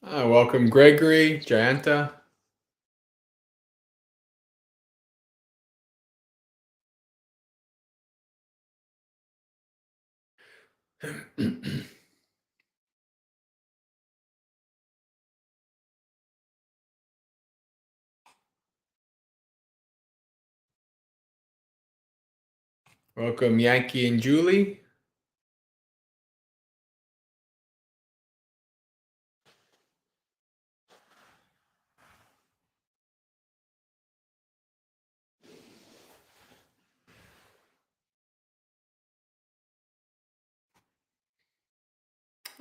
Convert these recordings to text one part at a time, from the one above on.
Welcome, Gregory, Jayanta. Welcome, Yankee and Julie.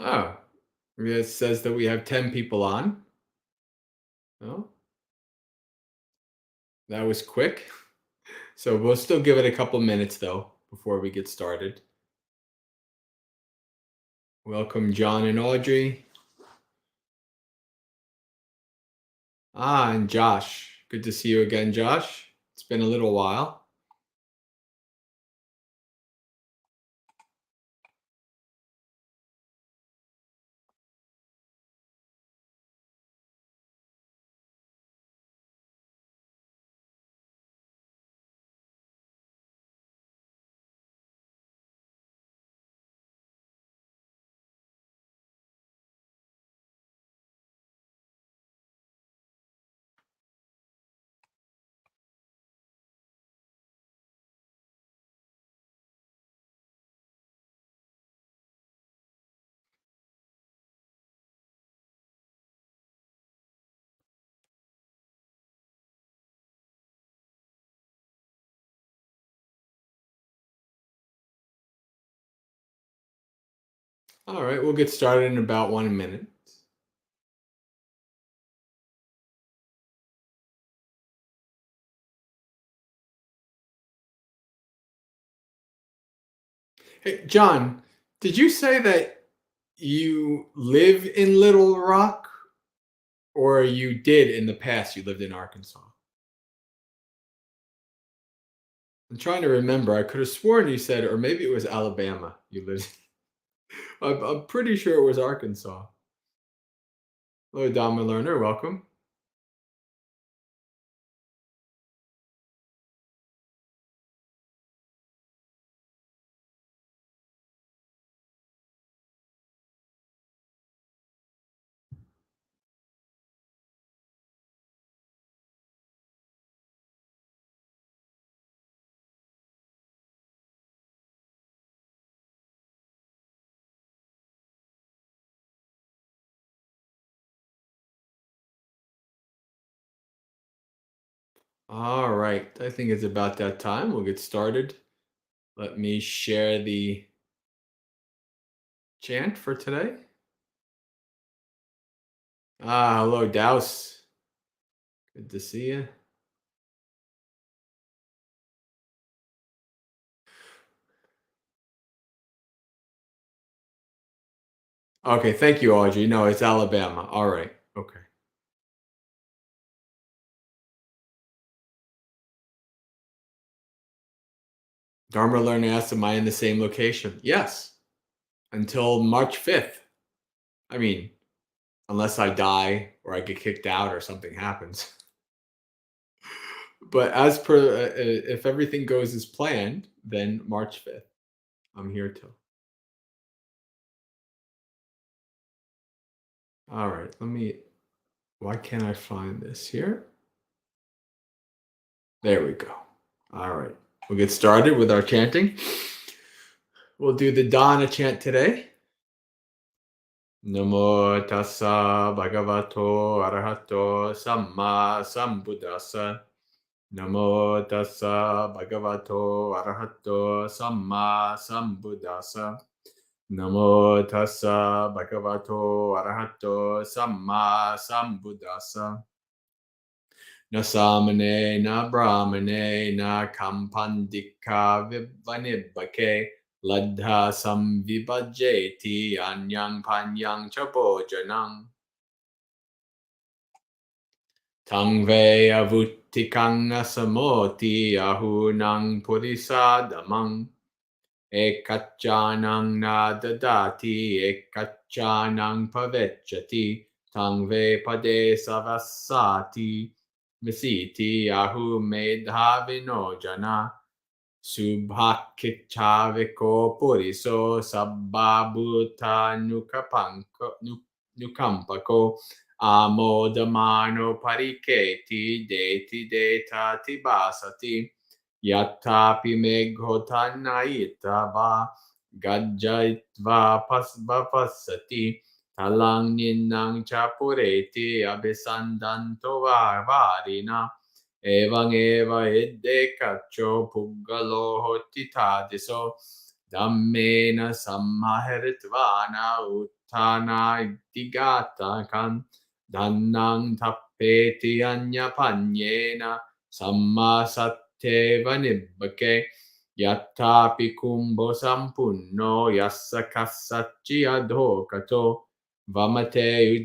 Oh, it says that we have 10 people on. Oh, that was quick. So we'll still give it a couple minutes though before we get started. Welcome, John and Audrey. And Josh. Good to see you again, Josh. It's been a little while. All right, we'll get started in about 1 minute. Hey, John, did you say that you live in Little Rock or you did in the past? You lived in Arkansas? I'm trying to remember. I could have sworn you said, or maybe it was Alabama you lived. I'm pretty sure it was Arkansas. Hello, Dhamma learner. Welcome. All right. I think it's about that time. We'll get started. Let me share the chant for today. Hello, Douse. Good to see you. Okay, thank you, Audrey. No, it's Alabama. All right. Okay. Dharma learner asked, am I in the same location? Yes. Until March 5th. I mean, unless I die or I get kicked out or something happens. But as per, if everything goes as planned, then March 5th. I'm here till. All right. Why can't I find this here? There we go. All right. We'll get started with our chanting. We'll do the Dana chant today. Namo tassa bhagavato arahato samma sambuddhassa. Namo tassa bhagavato arahato samma sambuddhassa. Namo tassa bhagavato arahato samma sambuddhassa. Na samane na brahmane na kampandika vivanibhake ladha samvibhajeti anyang panyang chabojanang. Tangve avutikang asamoti ahunang purisadamang ekachanang nadadati ekachanang pavechati tangve pade savasati visiti ahu medhavino jana subhakichaviko puriso sabbabhuta nukampako amodamano pariketi deti detati basati yatapi meghotanayita va gajjaitva pasvapasati talang ninang chapureti abisandanto varina Evang eva idde kacho puggalo hotitadiso dhammena samahiritvana uttana digata kan dhannang tappeti anya panyena samma satteva nibbake yattapi kumbho sampunno yassa kassachi adhokato vamate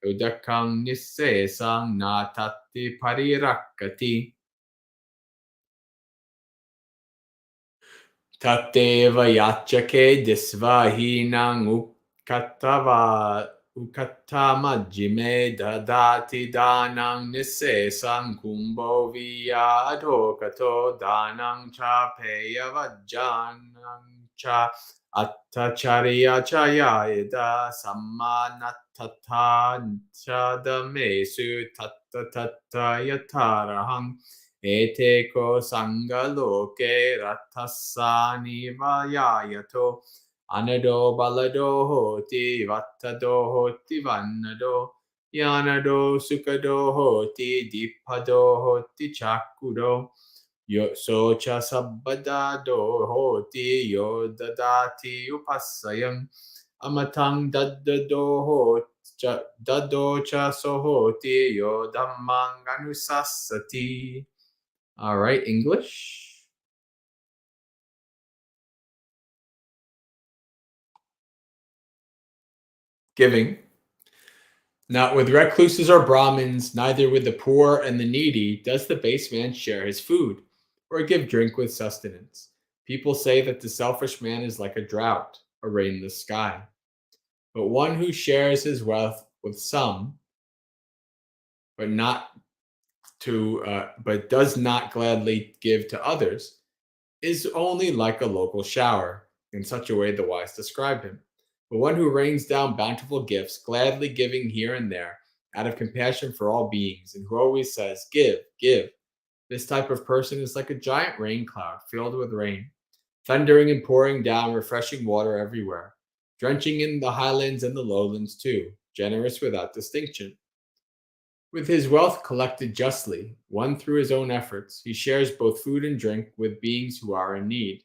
udakang nissesang natatti parirakati tatteva yachake disvahinang ukattamajjime dadati danang nissesang kumbho viya adhokato danang cha peyavajjanang cha attacharya chayayada sammanattatha chadamesu tattatatta yatarahang eteko sangaloke ratasani vayayato anado balado hoti vattado hoti vannado yanado sukado hoti dipado hoti chakudo Yo socha sabbadado hoti yo dadati upasayam amatang dadocha sohoti yo dhammang anusasati. All right, English. Giving. Not with recluses or Brahmins, neither with the poor and the needy does the base man share his food, or give drink with sustenance. People say that the selfish man is like a drought, a rainless sky. But one who shares his wealth with some, but not but does not gladly give to others, is only like a local shower. In such a way, the wise describe him. But one who rains down bountiful gifts, gladly giving here and there, out of compassion for all beings, and who always says, "Give, give." This type of person is like a giant rain cloud filled with rain, thundering and pouring down refreshing water everywhere, drenching in the highlands and the lowlands too, generous without distinction. With his wealth collected justly, won through his own efforts, he shares both food and drink with beings who are in need.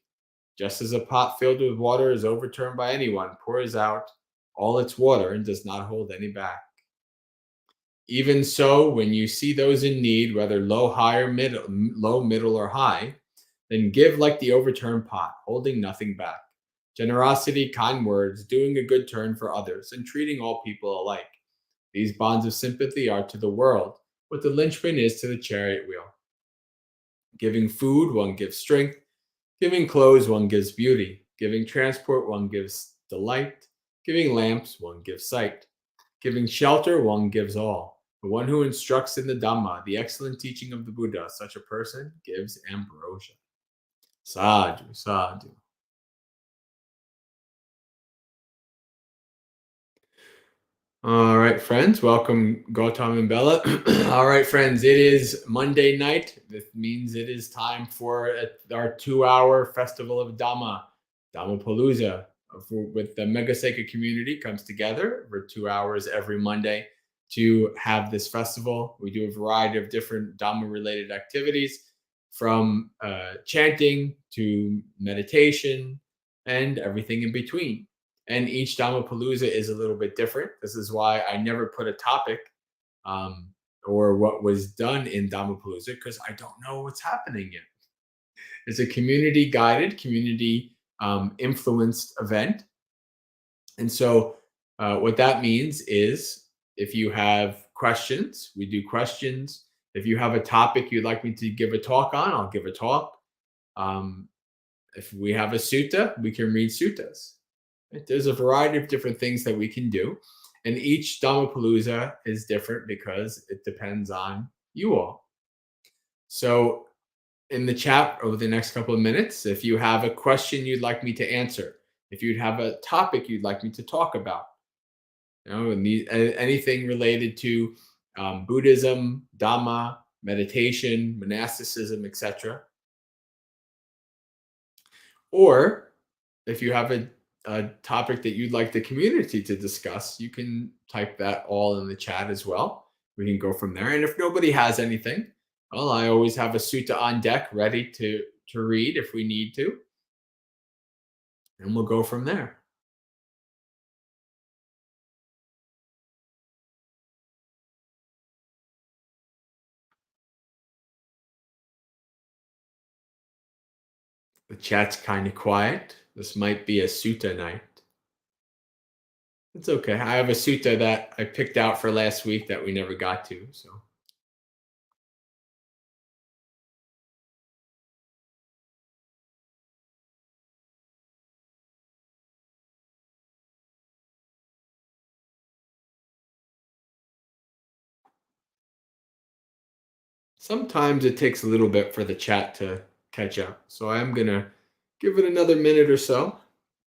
Just as a pot filled with water is overturned by anyone, pours out all its water and does not hold any back. Even so, when you see those in need, whether low, middle, or high, then give like the overturned pot, holding nothing back. Generosity, kind words, doing a good turn for others, and treating all people alike. These bonds of sympathy are to the world what the linchpin is to the chariot wheel. Giving food, one gives strength. Giving clothes, one gives beauty. Giving transport, one gives delight. Giving lamps, one gives sight. Giving shelter, one gives all. The one who instructs in the Dhamma, the excellent teaching of the Buddha, such a person gives ambrosia. Sadhu, sadhu. All right, friends, welcome Gautam and Bella. All right, friends, it is Monday night. This means it is time for our 2-hour festival of Dhamma, Dhammapalooza, with the Maggasekha community comes together for 2 hours every Monday to have this festival. We do a variety of different Dhamma-related activities, from chanting to meditation and everything in between. And each Dhammapalooza is a little bit different. This is why I never put a topic or what was done in Dhammapalooza, because I don't know what's happening yet. It's a community guided, community influenced event. And so what that means is if you have questions. We do questions. If you have a topic you'd like me to give a talk on, I'll give a talk. Um, if we have a sutta, we can read suttas. Right? There's a variety of different things that we can do. And each Dhammapalooza is different because it depends on you all. So, in the chat over the next couple of minutes, if you have a question you'd like me to answer, if you'd have a topic you'd like me to talk about, anything related to Buddhism, Dhamma, meditation, monasticism, etc. Or if you have a topic that you'd like the community to discuss, you can type that all in the chat as well. We can go from there. And if nobody has anything, well, I always have a sutta on deck ready to read if we need to. And we'll go from there. The chat's kind of quiet. This might be a sutta night. It's okay. I have a sutta that I picked out for last week that we never got to. So sometimes it takes a little bit for the chat to catch up. So I'm going to give it another minute or so.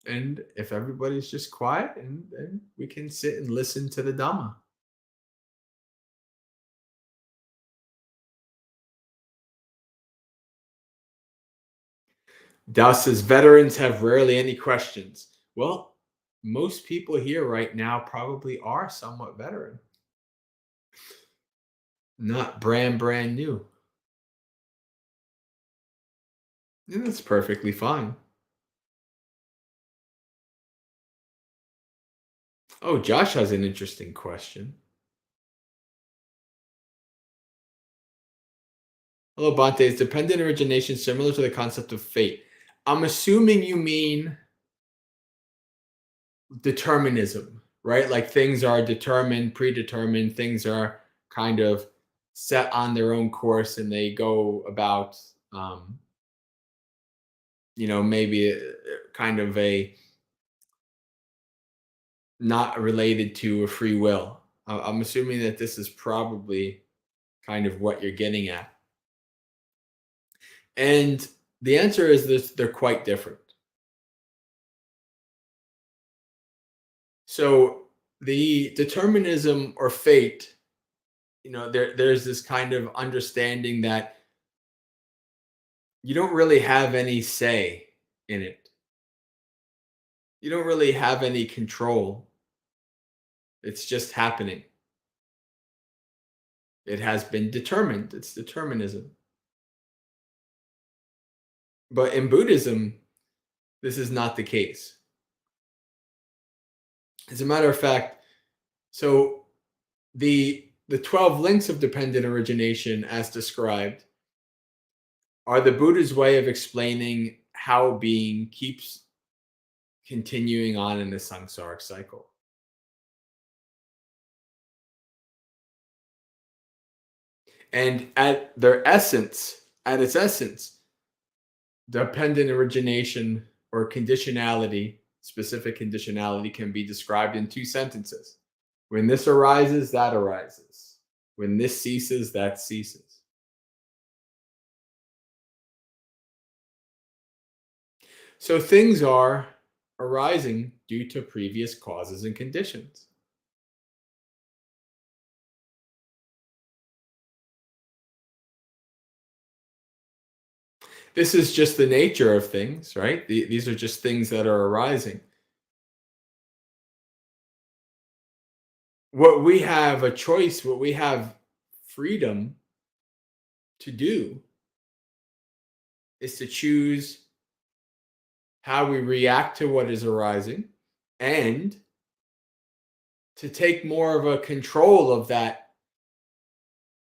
And if everybody's just quiet, and then we can sit and listen to the Dhamma. Dao says veterans have rarely any questions. Well, most people here right now probably are somewhat veteran, not brand new. And that's perfectly fine. Oh, Josh has an interesting question. Hello, Bante. Is dependent origination similar to the concept of fate? I'm assuming you mean determinism, right? Like things are determined, predetermined, things are kind of set on their own course and they go about, maybe kind of a not related to a free will. I'm assuming that this is probably kind of what you're getting at. And the answer is this: they're quite different. So the determinism or fate, there's this kind of understanding that you don't really have any say in it. You don't really have any control. It's just happening. It has been determined. It's determinism. But in Buddhism, this is not the case. As a matter of fact, so the 12 links of dependent origination as described are the Buddha's way of explaining how being keeps continuing on in the samsaric cycle. And at its essence, dependent origination or conditionality, specific conditionality, can be described in two sentences. When this arises, that arises. When this ceases, that ceases. So things are arising due to previous causes and conditions. This is just the nature of things, right? These are just things that are arising. What we have a choice, what we have freedom to do is to choose how we react to what is arising and to take more of a control of that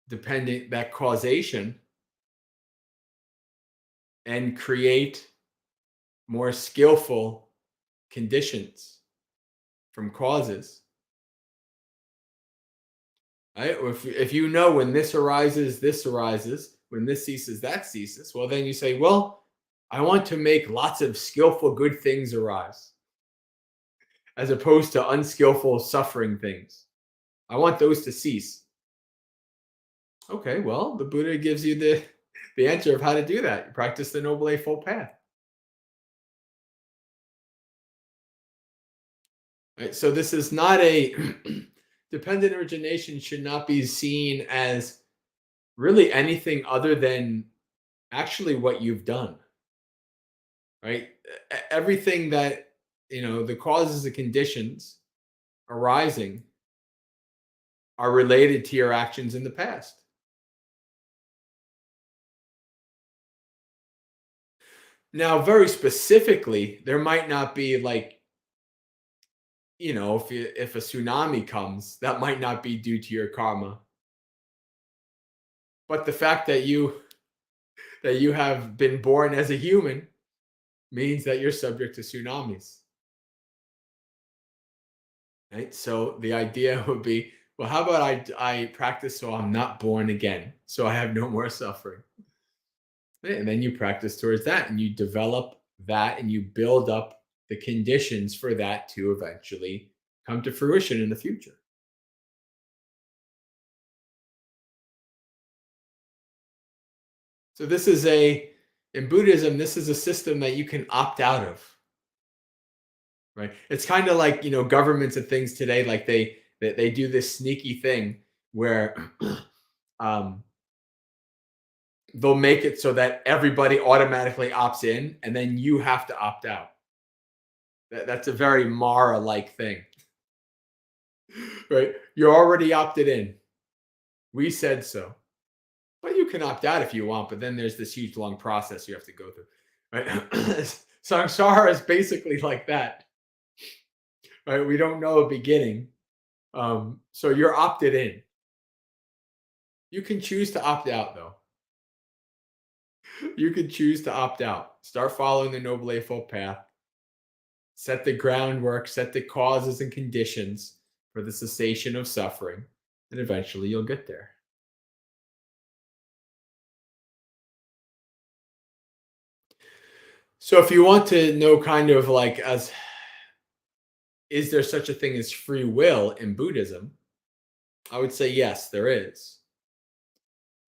that causation and create more skillful conditions from causes. Right? Or if you know when this arises, this arises, when this ceases, that ceases, well, then you say, well, I want to make lots of skillful, good things arise, as opposed to unskillful, suffering things. I want those to cease. Okay, well, the Buddha gives you the answer of how to do that. You practice the Noble Eightfold Path. Right? So this is not a dependent origination should not be seen as really anything other than actually what you've done, right? Everything that, the causes and conditions arising are related to your actions in the past. Now, very specifically, there might not be like, if a tsunami comes, that might not be due to your karma. But the fact that you have been born as a human means that you're subject to tsunamis. Right? So the idea would be, well, how about I practice so I'm not born again, so I have no more suffering. Right? And then you practice towards that, and you develop that, and you build up the conditions for that to eventually come to fruition in the future. So this is in Buddhism, this is a system that you can opt out of. Right? It's kind of like, governments and things today, like they do this sneaky thing where um, they'll make it so that everybody automatically opts in, and then you have to opt out. That's a very Mara-like thing, right? You're already opted in. We said so. But you can opt out if you want, but then there's this huge long process you have to go through. Right? Samsara is basically like that. Right? We don't know a beginning. So you're opted in. You can choose to opt out, though. You can choose to opt out. Start following the Noble Eightfold Path. Set the groundwork, set the causes and conditions for the cessation of suffering, and eventually you'll get there. So if you want to know kind of like as is there such a thing as free will in Buddhism? I would say yes, there is.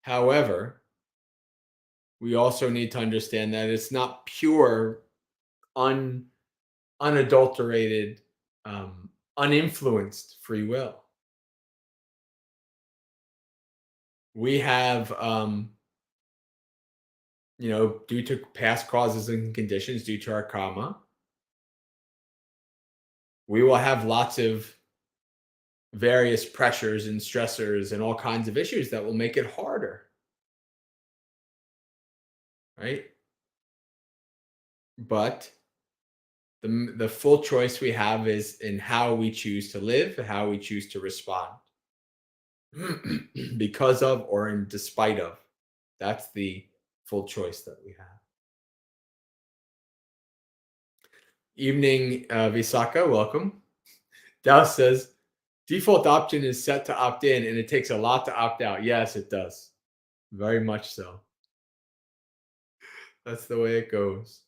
However, we also need to understand that it's not pure, unadulterated, uninfluenced free will. We have, due to past causes and conditions, due to our karma, we will have lots of various pressures and stressors and all kinds of issues that will make it harder, right? But the full choice we have is in how we choose to live, how we choose to respond, because of or in despite of. That's the full choice that we have. Evening, Visaka, welcome. Dao says, default option is set to opt in, and it takes a lot to opt out. Yes, it does. Very much so. That's the way it goes.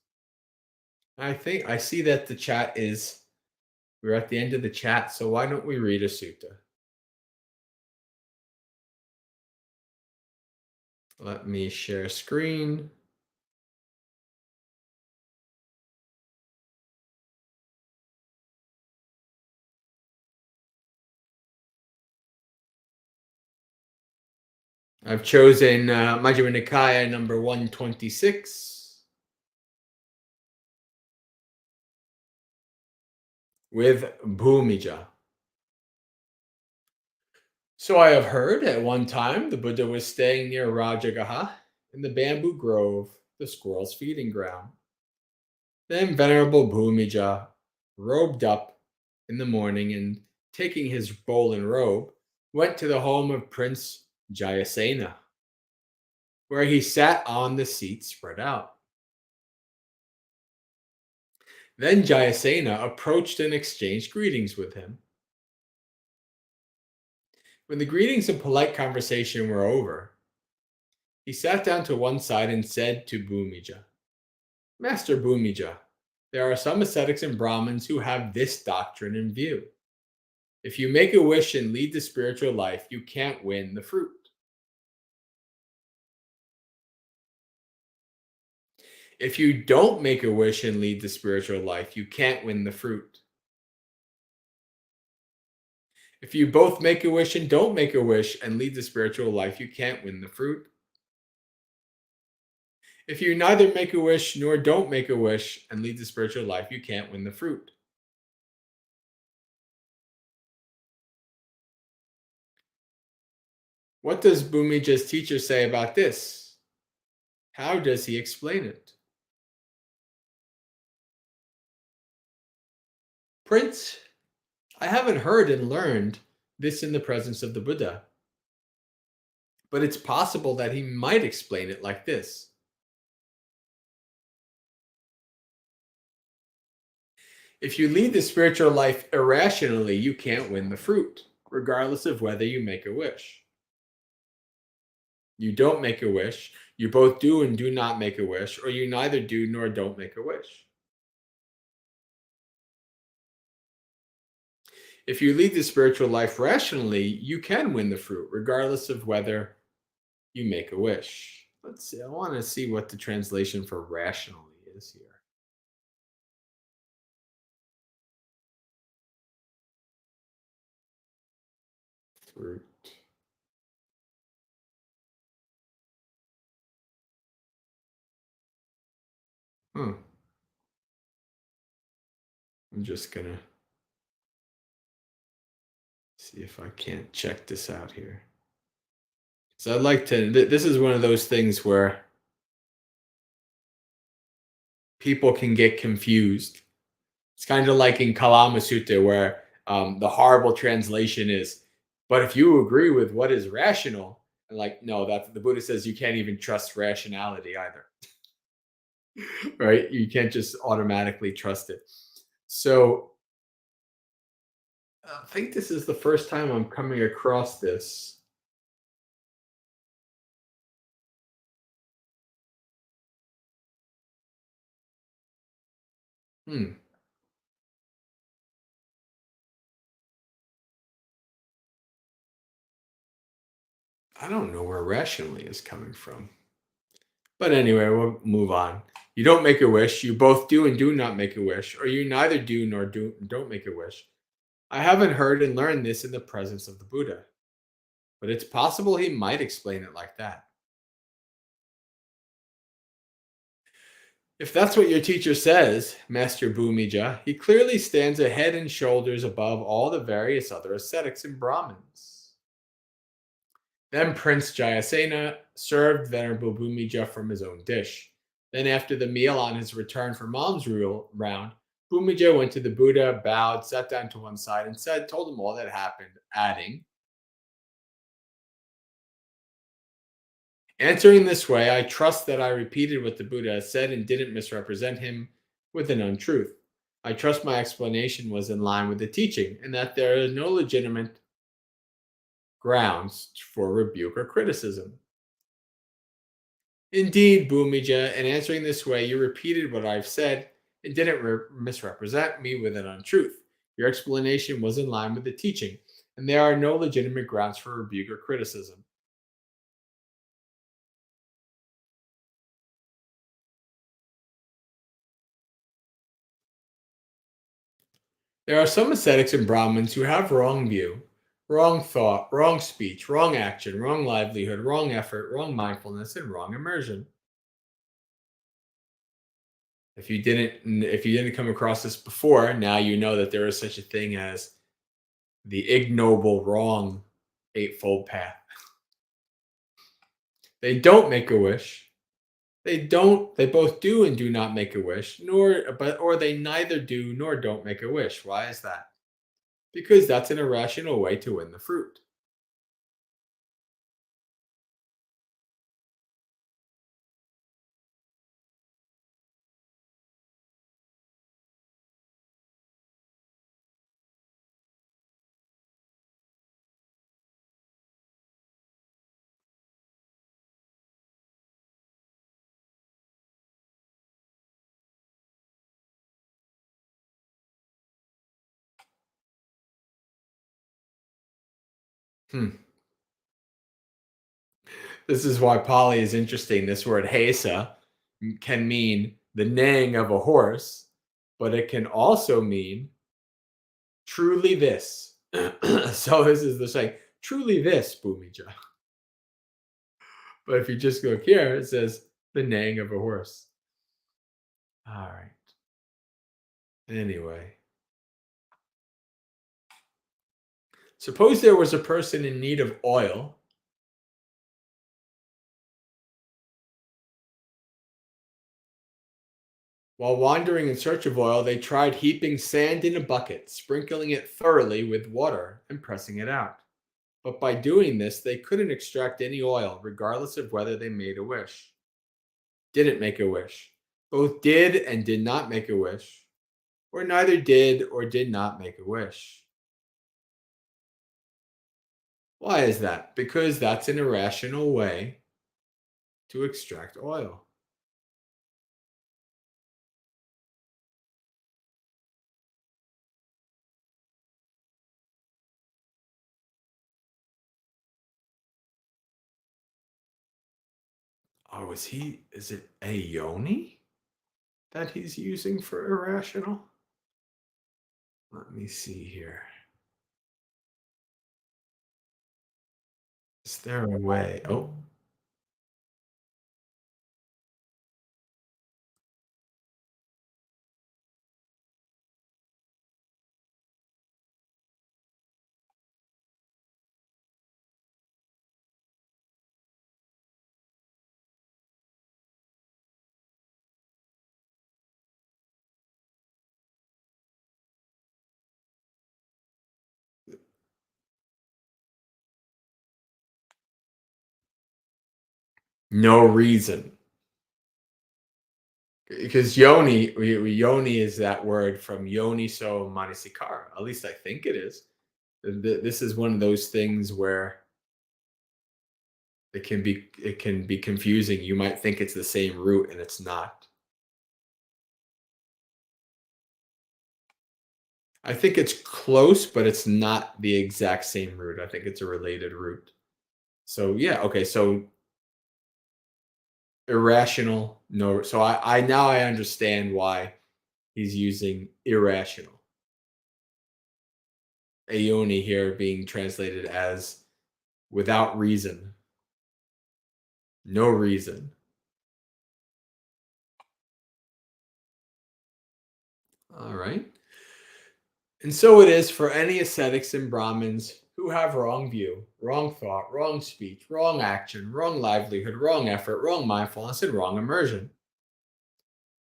I think I see that we're at the end of the chat, so why don't we read a sutta? Let me share screen. I've chosen Majjhima Nikaya number 126 with Bhūmija. So I have heard at one time the Buddha was staying near Rajagaha in the bamboo grove, the squirrel's feeding ground. Then Venerable Bhūmija robed up in the morning and, taking his bowl and robe, went to the home of Prince Jayasena, where he sat on the seat spread out. Then Jayasena approached and exchanged greetings with him. When the greetings and polite conversation were over, he sat down to one side and said to Bhūmija, Master Bhūmija, there are some ascetics and Brahmins who have this doctrine in view. If you make a wish and lead the spiritual life, you can't win the fruit. If you don't make a wish and lead the spiritual life, you can't win the fruit. If you both make a wish and don't make a wish and lead the spiritual life, you can't win the fruit. If you neither make a wish nor don't make a wish and lead the spiritual life, you can't win the fruit. What does Bhumija's teacher say about this? How does he explain it? Prince, I haven't heard and learned this in the presence of the Buddha, but it's possible that he might explain it like this. If you lead the spiritual life irrationally, you can't win the fruit, regardless of whether you make a wish. You don't make a wish, you both do and do not make a wish, or you neither do nor don't make a wish. If you lead the spiritual life rationally, you can win the fruit, regardless of whether you make a wish. Let's see, I want to see what the translation for rationally is here. Fruit. Hmm. I'm just gonna see if I can't check this out here. So I'd like to. This is one of those things where people can get confused. It's kind of like in Kalama Sutta, where the horrible translation is, "But if you agree with what is rational," and like, no, that the Buddha says you can't even trust rationality either, right? You can't just automatically trust it. So I think this is the first time I'm coming across this. Hmm. I don't know where rationally is coming from. But anyway, we'll move on. You don't make a wish. You both do and do not make a wish, or you neither do nor don't make a wish. I haven't heard and learned this in the presence of the Buddha, but it's possible he might explain it like that. If that's what your teacher says, Master Bhumija, he clearly stands a head and shoulders above all the various other ascetics and Brahmins. Then Prince Jayasena served Venerable Bhumija from his own dish. Then, after the meal on his return from alms round, Bhumija went to the Buddha, bowed, sat down to one side, and told him all that happened, adding, answering this way, I trust that I repeated what the Buddha said and didn't misrepresent him with an untruth. I trust my explanation was in line with the teaching and that there are no legitimate grounds for rebuke or criticism. Indeed, Bhumija, in answering this way, you repeated what I've said and didn't misrepresent me with an untruth. Your explanation was in line with the teaching, and there are no legitimate grounds for rebuke or criticism. There are some ascetics and Brahmins who have wrong view, wrong thought, wrong speech, wrong action, wrong livelihood, wrong effort, wrong mindfulness, and wrong immersion. If you didn't come across this before, now you know that there is such a thing as the ignoble wrong eightfold path. They don't make a wish. They both do and do not make a wish, or they neither do nor don't make a wish. Why is that? Because that's an irrational way to win the fruit. Hmm. This is why Pali is interesting. This word hesa can mean the neighing of a horse, but it can also mean truly this. So this is the saying, truly this, Bhūmija. But if you just go here, it says the neighing of a horse. All right. Anyway, suppose there was a person in need of oil. While wandering in search of oil, they tried heaping sand in a bucket, sprinkling it thoroughly with water, and pressing it out. But by doing this, they couldn't extract any oil, regardless of whether they made a wish. Didn't make a wish. Both did and did not make a wish, or neither did or did not make a wish. Why is that? Because that's an irrational way to extract oil. Oh, is it a yoni that he's using for irrational? Let me see here. Is there a way? Oh, no reason. Because yoni is that word from yoniso manasikara. At least I think it is. This is one of those things where it can be confusing. You might think it's the same root and it's not. I think it's close, but it's not the exact same root. I think it's a related root. So yeah, okay. So irrational, no. So I now I understand why he's using irrational. Aeoni here being translated as without reason, no reason. All right. And so it is for any ascetics and Brahmins who have wrong view, wrong thought, wrong speech, wrong action, wrong livelihood, wrong effort, wrong mindfulness, and wrong immersion.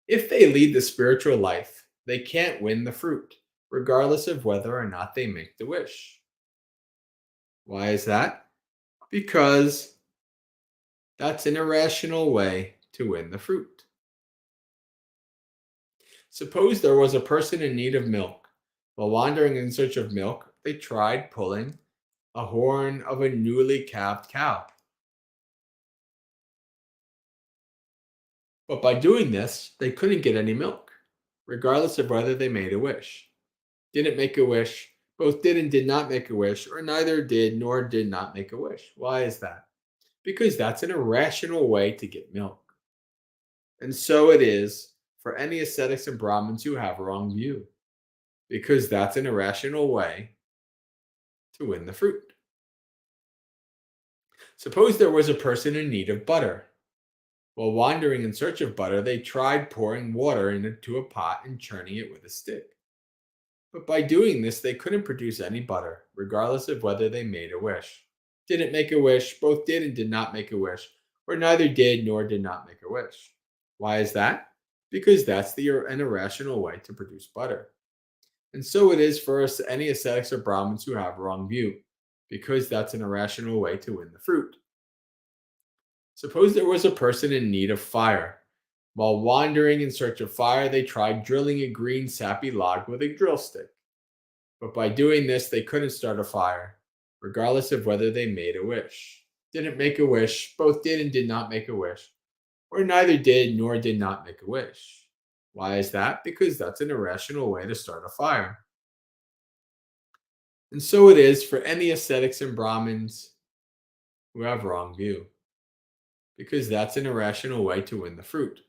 If they lead the spiritual life, they can't win the fruit, regardless of whether or not they make the wish. Why is that? Because that's an irrational way to win the fruit. Suppose there was a person in need of milk. While wandering in search of milk, they tried pulling a horn of a newly calved cow. But by doing this, they couldn't get any milk, regardless of whether they made a wish. Didn't make a wish, both did and did not make a wish, or neither did nor did not make a wish. Why is that? Because that's an irrational way to get milk. And so it is for any ascetics and Brahmins who have a wrong view, because that's an irrational way to win the fruit. Suppose there was a person in need of butter. While wandering in search of butter, they tried pouring water into a pot and churning it with a stick. But by doing this, they couldn't produce any butter, regardless of whether they made a wish. Didn't make a wish, both did and did not make a wish, or neither did nor did not make a wish. Why is that? Because that's an irrational way to produce butter. And so it is for us, any ascetics or Brahmins who have a wrong view, because that's an irrational way to win the fruit. Suppose there was a person in need of fire. While wandering in search of fire, they tried drilling a green sappy log with a drill stick. But by doing this, they couldn't start a fire, regardless of whether they made a wish. Didn't make a wish, both did and did not make a wish, or neither did nor did not make a wish. Why is that? Because that's an irrational way to start a fire. And so it is for any ascetics and Brahmins who have wrong view, because that's an irrational way to win the fruit.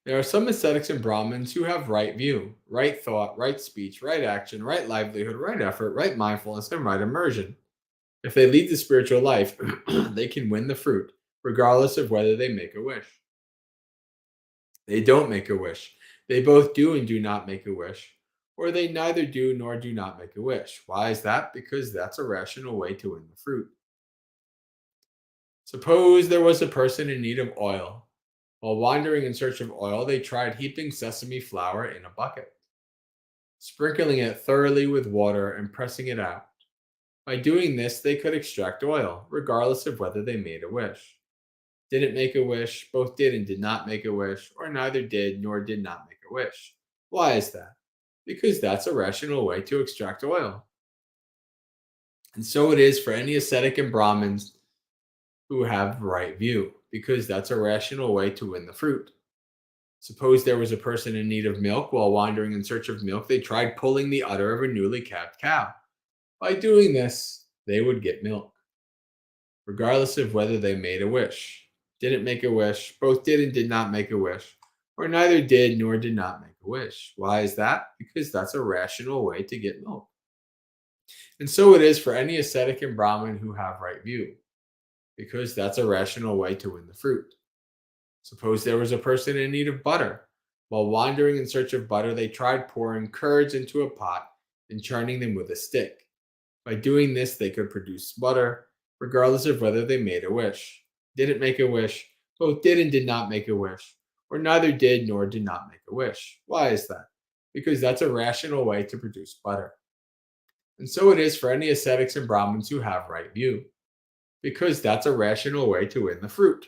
There are some ascetics and Brahmins who have right view, right thought, right speech, right action, right livelihood, right effort, right mindfulness, and right immersion. If they lead the spiritual life, they can win the fruit, regardless of whether they make a wish. They don't make a wish. They both do and do not make a wish, or they neither do nor do not make a wish. Why is that? Because that's a rational way to win the fruit. Suppose there was a person in need of oil. While wandering in search of oil, they tried heaping sesame flour in a bucket, sprinkling it thoroughly with water, and pressing it out. By doing this, they could extract oil, regardless of whether they made a wish. Didn't make a wish, both did and did not make a wish, or neither did nor did not make a wish. Why is that? Because that's a rational way to extract oil. And so it is for any ascetic and Brahmins who have right view, because that's a rational way to win the fruit. Suppose there was a person in need of milk. While wandering in search of milk, they tried pulling the udder of a newly calved cow. By doing this, they would get milk, regardless of whether they made a wish. Didn't make a wish, both did and did not make a wish, or neither did nor did not make a wish. Why is that? Because that's a rational way to get milk. And so it is for any ascetic and Brahmin who have right view, because that's a rational way to win the fruit. Suppose there was a person in need of butter. While wandering in search of butter, they tried pouring curds into a pot and churning them with a stick. By doing this, they could produce butter, regardless of whether they made a wish. Didn't make a wish, both did and did not make a wish, or neither did nor did not make a wish. Why is that? Because that's a rational way to produce butter. And so it is for any ascetics and Brahmins who have right view, because that's a rational way to win the fruit.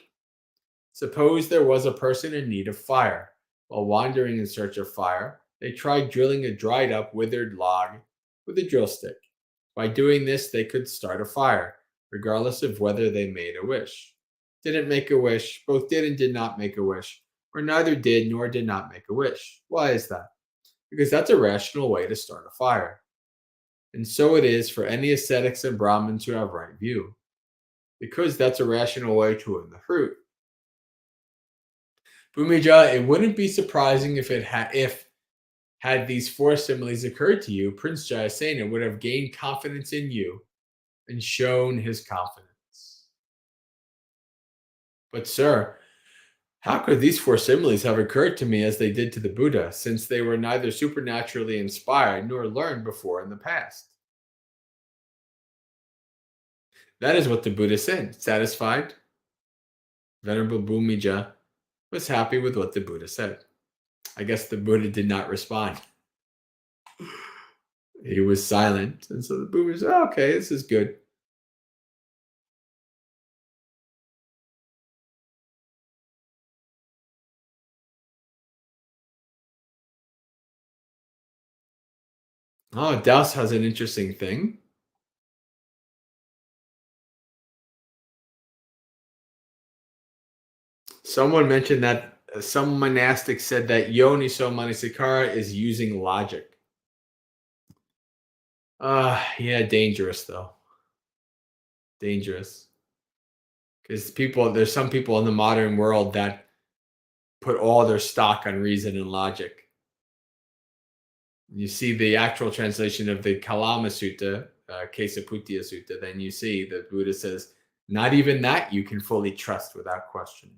Suppose there was a person in need of fire. While wandering in search of fire, they tried drilling a dried up, withered log with a drill stick. By doing this, they could start a fire, regardless of whether they made a wish. Didn't make a wish, both did and did not make a wish, or neither did nor did not make a wish. Why is that? Because that's a rational way to start a fire. And so it is for any ascetics and Brahmins who have right view, because that's a rational way to win the fruit. Bhūmija, it wouldn't be surprising if had these four similes occurred to you, Prince Jayasena would have gained confidence in you and shown his confidence. But, sir, how could these four similes have occurred to me as they did to the Buddha, since they were neither supernaturally inspired nor learned before in the past? That is what the Buddha said. Satisfied, Venerable Bhūmija was happy with what the Buddha said. I guess the Buddha did not respond. He was silent. And so the Buddha said, "Oh, okay, this is good." Oh, Douse has an interesting thing. Someone mentioned that some monastic said that Yoniso Manasikara is using logic. Yeah, dangerous though. Dangerous. Because there's some people in the modern world that put all their stock on reason and logic. You see the actual translation of the Kalama Sutta, Kesaputtiya Sutta, then you see the Buddha says, not even that you can fully trust without question.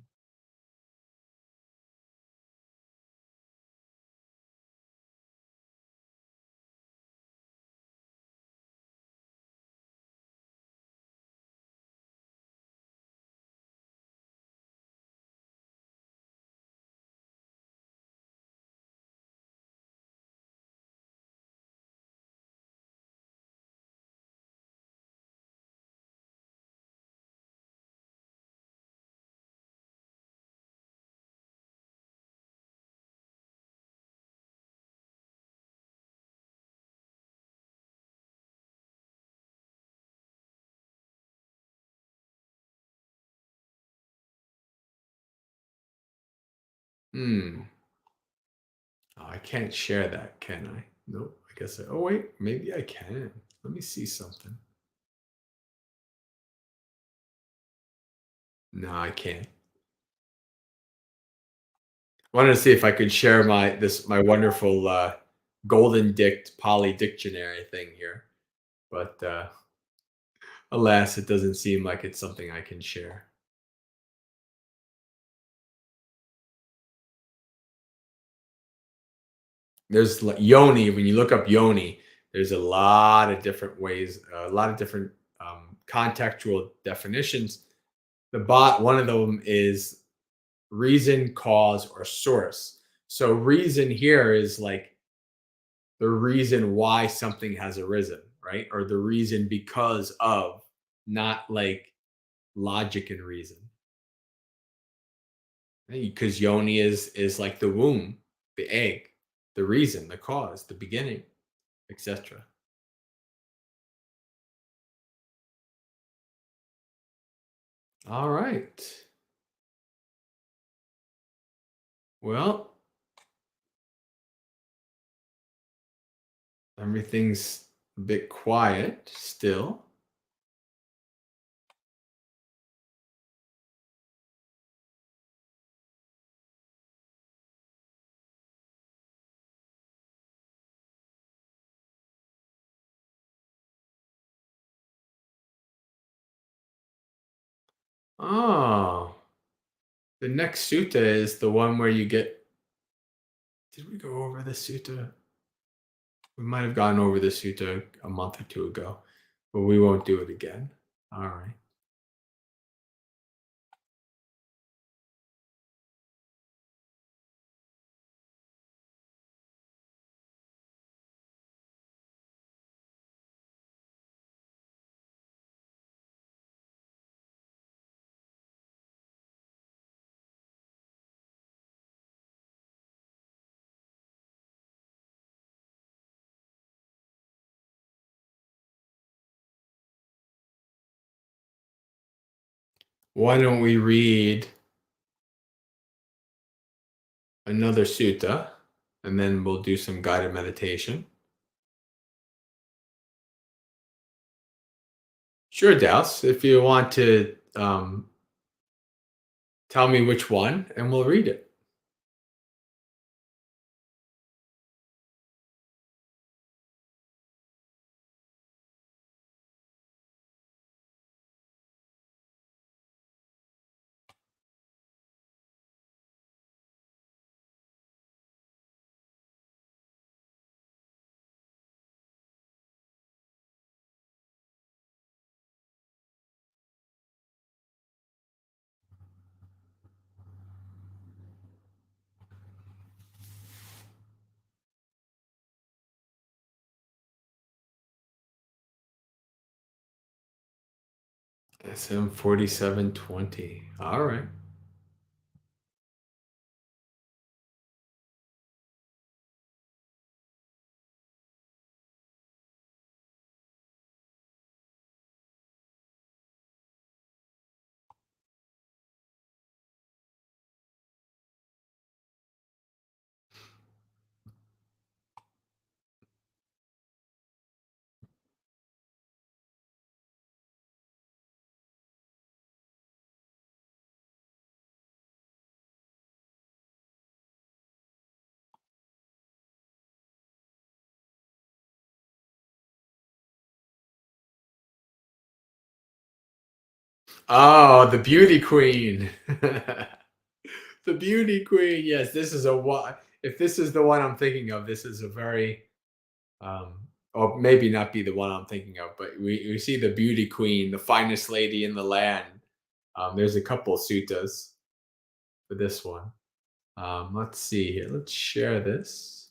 Hmm. Oh, I can't share that, can I? Nope. I guess guess. Oh wait, maybe I can. Let me see something. No, I can't. Wanted to see if I could share my wonderful golden dict poly dictionary thing here, but alas, it doesn't seem like it's something I can share. There's yoni. When you look up yoni, there's a lot of different ways, a lot of different contextual definitions. One of them is reason, cause, or source. So reason here is like the reason why something has arisen, right? Or the reason because of, not like logic and reason. Because yoni is like the womb, the egg, the reason, the cause, the beginning, etc. All right. Well, everything's a bit quiet still. Oh, the next sutta is the one where you get. Did we go over the sutta? We might have gone over the sutta a month or two ago, but we won't do it again. All right. Why don't we read another sutta and then we'll do some guided meditation? Sure, Douse. If you want to tell me which one and we'll read it. SM 4720. All right. Oh, the beauty queen. The beauty queen. Yes, this is a one. If this is the one I'm thinking of, this is a very um or maybe not be the one I'm thinking of, but we see the beauty queen, the finest lady in the land. There's a couple suttas for this one. Let's see here. Let's share this.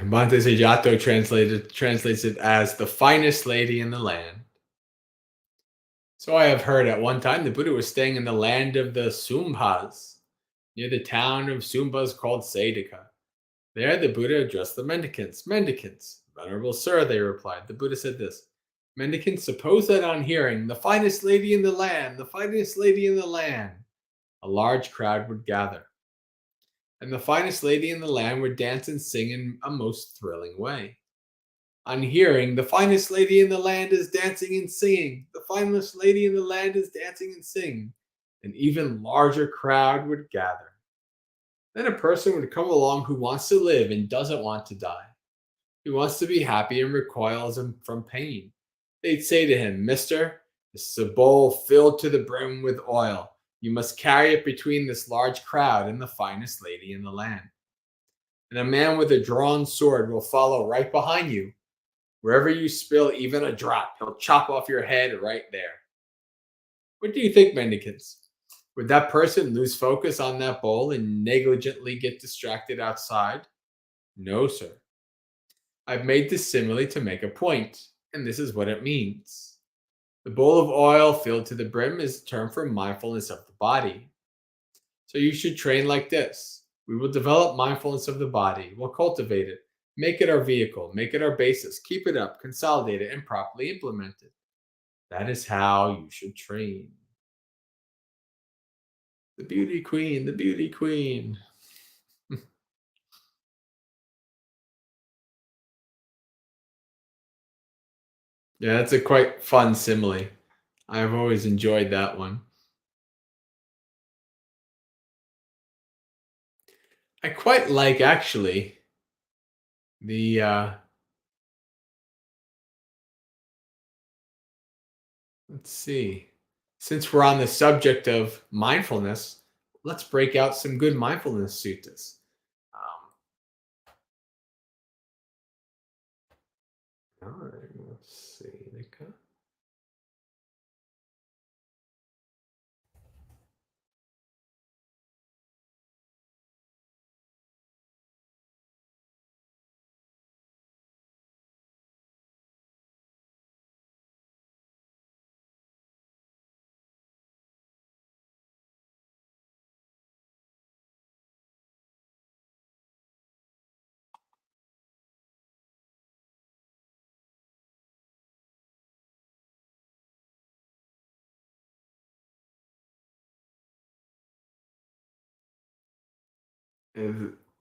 Monte translates it as the finest lady in the land. So I have heard at one time the Buddha was staying in the land of the Sumbhas, near the town of Sumbhas called Sadika. There the Buddha addressed the mendicants. Mendicants, venerable sir, they replied. The Buddha said this: Mendicants, suppose that on hearing, the finest lady in the land, the finest lady in the land, a large crowd would gather. And the finest lady in the land would dance and sing in a most thrilling way. On hearing, the finest lady in the land is dancing and singing, the finest lady in the land is dancing and singing, an even larger crowd would gather. Then a person would come along who wants to live and doesn't want to die. He wants to be happy and recoils from pain. They'd say to him, Mister, this is a bowl filled to the brim with oil. You must carry it between this large crowd and the finest lady in the land. And a man with a drawn sword will follow right behind you. Wherever you spill even a drop, he'll chop off your head right there. What do you think, mendicants? Would that person lose focus on that bowl and negligently get distracted outside? No, sir. I've made this simile to make a point, and this is what it means. The bowl of oil filled to the brim is a term for mindfulness of the body. So you should train like this. We will develop mindfulness of the body. We'll cultivate it. Make it our vehicle. Make it our basis. Keep it up. Consolidate it and properly implement it. That is how you should train. The beauty queen, the beauty queen. Yeah, that's a quite fun simile. I've always enjoyed that one. I quite like actually the let's see. Since we're on the subject of mindfulness, let's break out some good mindfulness suttas. All right, let's see.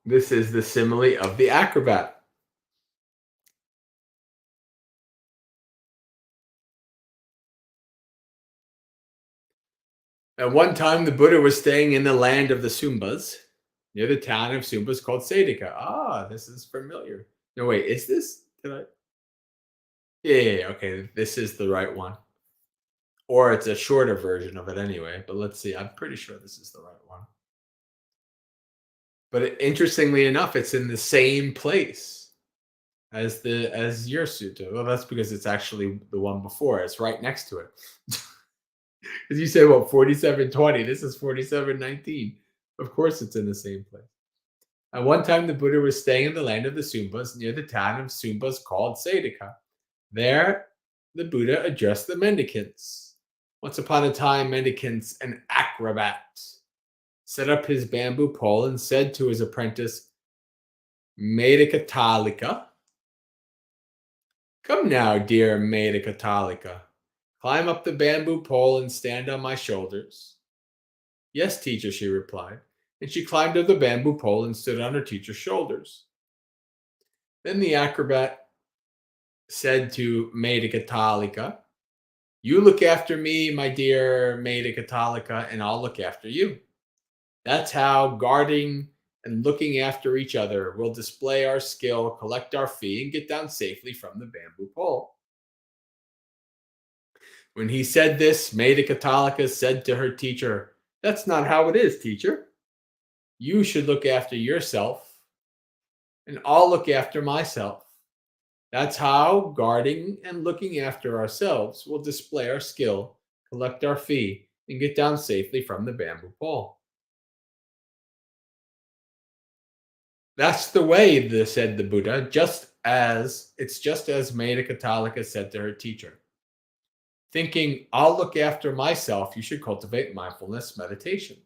This is the simile of the acrobat. At one time, the Buddha was staying in the land of the Sumbas, near the town of Sumbas called Sadika. Ah, this is familiar. No, wait, is this? Did I? Yeah, okay, this is the right one. Or it's a shorter version of it anyway, but let's see. I'm pretty sure this is the right one. But interestingly enough, it's in the same place as your sutta. Well, that's because it's actually the one before. It's right next to it. Because you say, well, 4720. This is 4719. Of course, it's in the same place. At one time, the Buddha was staying in the land of the Sumbas near the town of Sumbas called Sadika. There, the Buddha addressed the mendicants. Once upon a time, mendicants, an acrobat, set up his bamboo pole and said to his apprentice, Medikatalika, come now, dear Medikatalika, climb up the bamboo pole and stand on my shoulders. Yes, teacher, she replied, and she climbed up the bamboo pole and stood on her teacher's shoulders. Then the acrobat said to Medikatalika, you look after me, my dear Medikatalika, and I'll look after you. That's how guarding and looking after each other will display our skill, collect our fee, and get down safely from the bamboo pole. When he said this, Medikatalika said to her teacher, that's not how it is, teacher. You should look after yourself, and I'll look after myself. That's how guarding and looking after ourselves will display our skill, collect our fee, and get down safely from the bamboo pole. That's the way, said the Buddha, just as Medikatalika said to her teacher. Thinking, I'll look after myself, you should cultivate mindfulness meditation.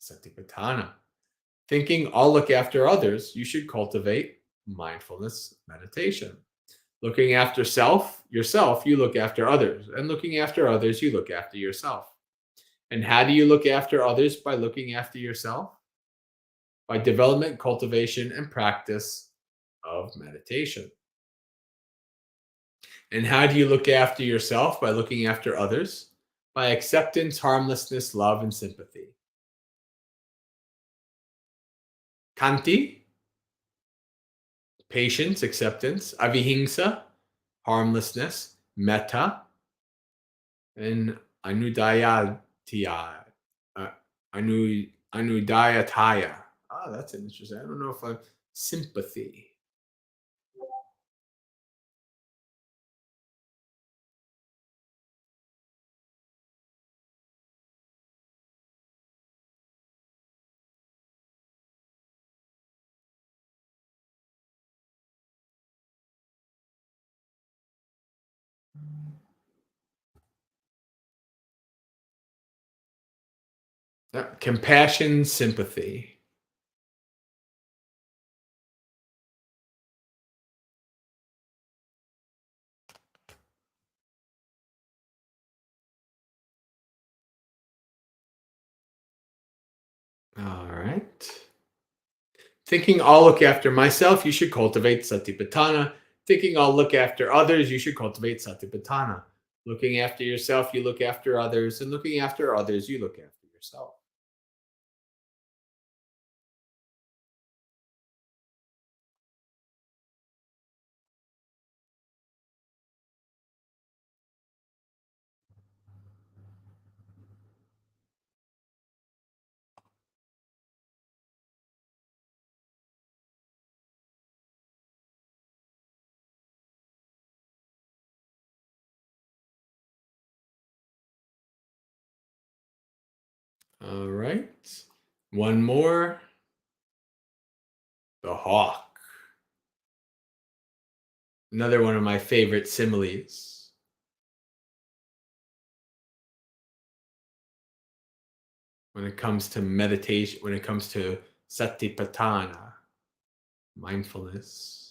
Satipatthana. Thinking I'll look after others, you should cultivate mindfulness meditation. Looking after yourself, you look after others. And looking after others, you look after yourself. And how do you look after others by looking after yourself? By development, cultivation, and practice of meditation. And how do you look after yourself? By looking after others? By acceptance, harmlessness, love, and sympathy. Kanti, patience, acceptance. Avihingsa, harmlessness. Metta, and anudayatya. Uh, anudayataya. Ah, that's interesting. I don't know if I sympathy. Compassion, sympathy. All right. Thinking I'll look after myself, you should cultivate satipatthana. Thinking I'll look after others, you should cultivate satipatthana. Looking after yourself, you look after others. And looking after others, you look after yourself. All right. One more. The hawk. Another one of my favorite similes. When it comes to meditation, when it comes to satipatthana, mindfulness.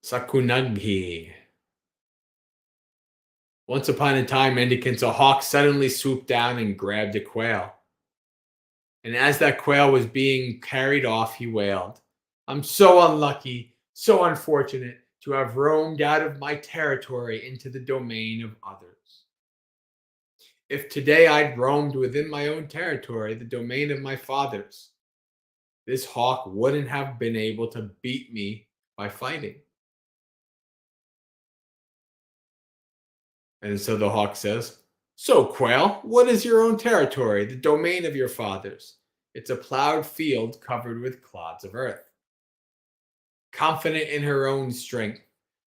Sakunaghi. Once upon a time, mendicants, a hawk suddenly swooped down and grabbed a quail. And as that quail was being carried off, he wailed, I'm so unlucky, so unfortunate to have roamed out of my territory into the domain of others. If today I'd roamed within my own territory, the domain of my fathers, this hawk wouldn't have been able to beat me by fighting. And so the hawk says, So, quail, what is your own territory, the domain of your fathers? It's a plowed field covered with clods of earth. Confident in her own strength,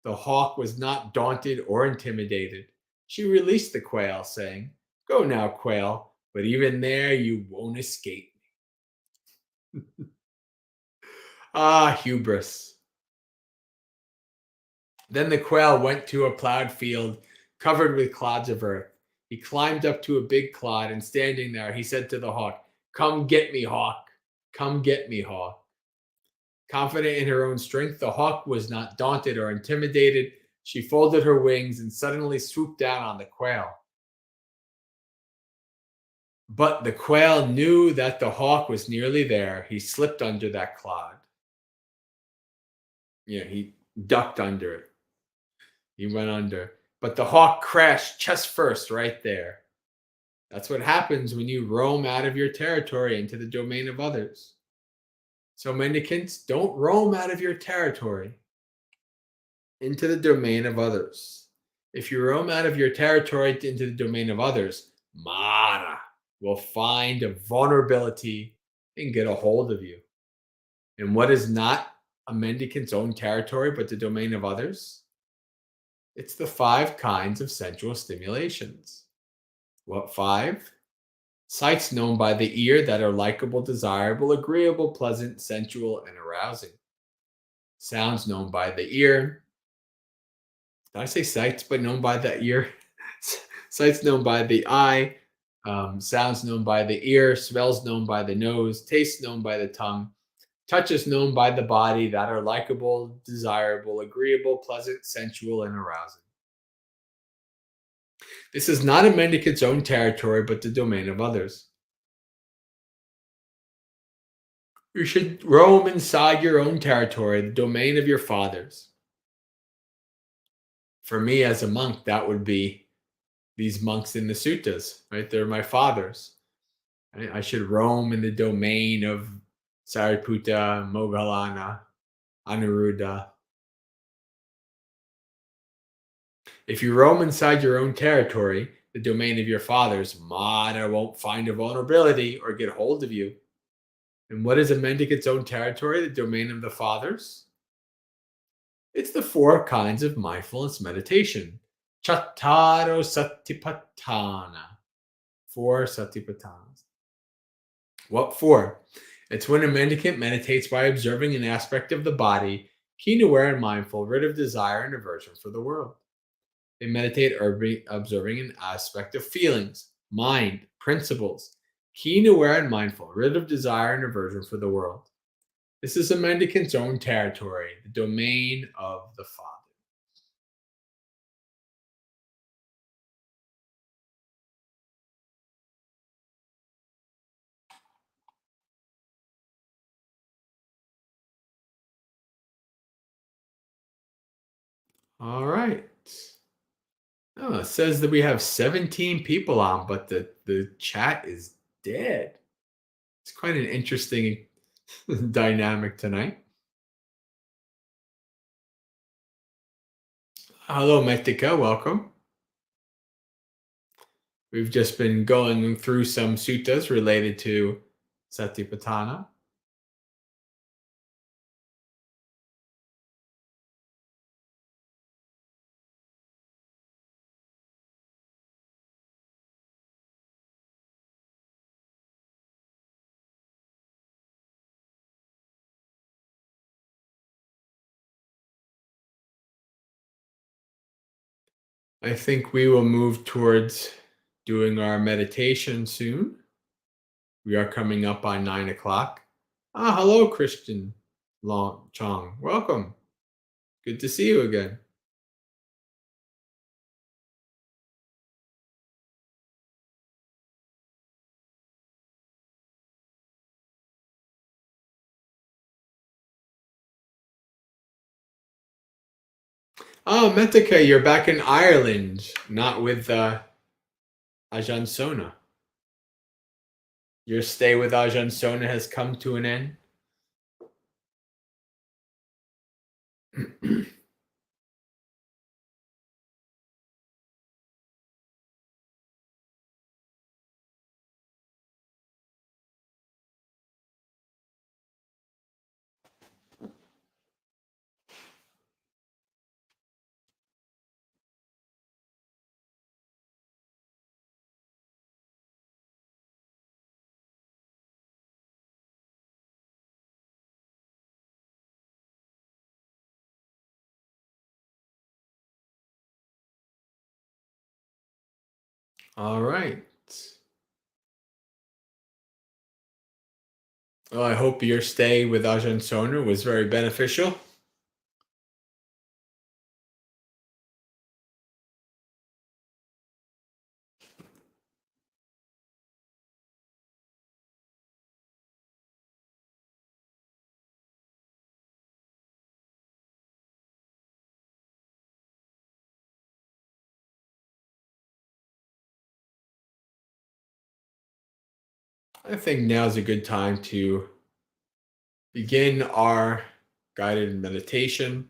the hawk was not daunted or intimidated. She released the quail, saying, Go now, quail, but even there you won't escape me. Ah, hubris. Then the quail went to a plowed field covered with clods of earth. He climbed up to a big clod, and standing there, he said to the hawk, Come get me, hawk. Come get me, hawk. Confident in her own strength, the hawk was not daunted or intimidated. She folded her wings and suddenly swooped down on the quail. But the quail knew that the hawk was nearly there. He slipped under that clod. He ducked under it. He went under. But the hawk crashed chest first right there. That's what happens when you roam out of your territory into the domain of others. So, mendicants, don't roam out of your territory into the domain of others. If you roam out of your territory into the domain of others, Mara will find a vulnerability and get a hold of you. And what is not a mendicant's own territory but the domain of others? It's the 5 kinds of sensual stimulations. What 5? Sights known by the ear that are likable, desirable, agreeable, pleasant, sensual, and arousing. Sounds known by the ear Did I say sights but known by the ear? Sights known by the eye, sounds known by the ear, smells known by the nose, tastes known by the tongue, touch is known by the body that are likable, desirable, agreeable, pleasant, sensual, and arousing. This is not a mendicant's own territory, but the domain of others. You should roam inside your own territory, the domain of your fathers. For me as a monk, that would be these monks in the suttas, right? They're my fathers. Right? I should roam in the domain of Sariputta, Moggallana, Anuruddha. If you roam inside your own territory, the domain of your fathers, Mara won't find a vulnerability or get hold of you. And what is a mendicant's own territory, the domain of the fathers? It's the four kinds of mindfulness meditation. Chattaro satipatthana. Four satipatthanas. What for? It's when a mendicant meditates by observing an aspect of the body, keen, aware, and mindful, rid of desire and aversion for the world. They meditate observing an aspect of feelings, mind, principles, keen, aware, and mindful, rid of desire and aversion for the world. This is a mendicant's own territory, the domain of the Father. All right. Oh, it says that we have 17 people on, but the chat is dead. It's quite an interesting dynamic tonight. Hello, Metika. Welcome. We've just been going through some suttas related to Satipatthana. I think we will move towards doing our meditation soon. We are coming up on 9 o'clock. Ah, hello, Christian Long Chong. Welcome. Good to see you again. Oh, Metika, you're back in Ireland, not with Ajahn Sona. Your stay with Ajahn Sona has come to an end. All right. Well, I hope your stay with Ajahn Sona was very beneficial. I think now's a good time to begin our guided meditation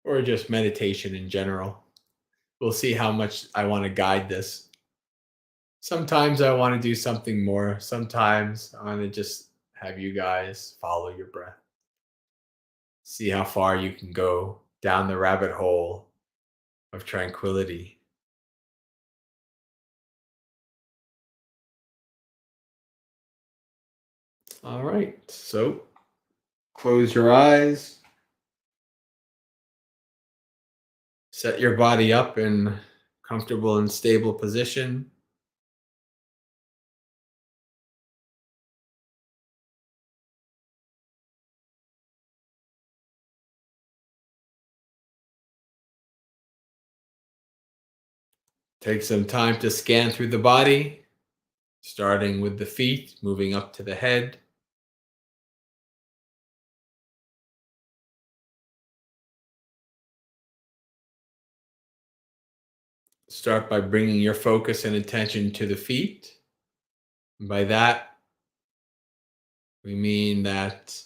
or just meditation in general. We'll see how much I want to guide this. Sometimes I want to do something more. Sometimes I want to just have you guys follow your breath. See how far you can go down the rabbit hole of tranquility. All right. So close your eyes. Set your body up in comfortable and stable position. Take some time to scan through the body, starting with the feet, moving up to the head. Start by bringing your focus and attention to the feet. And by that, we mean that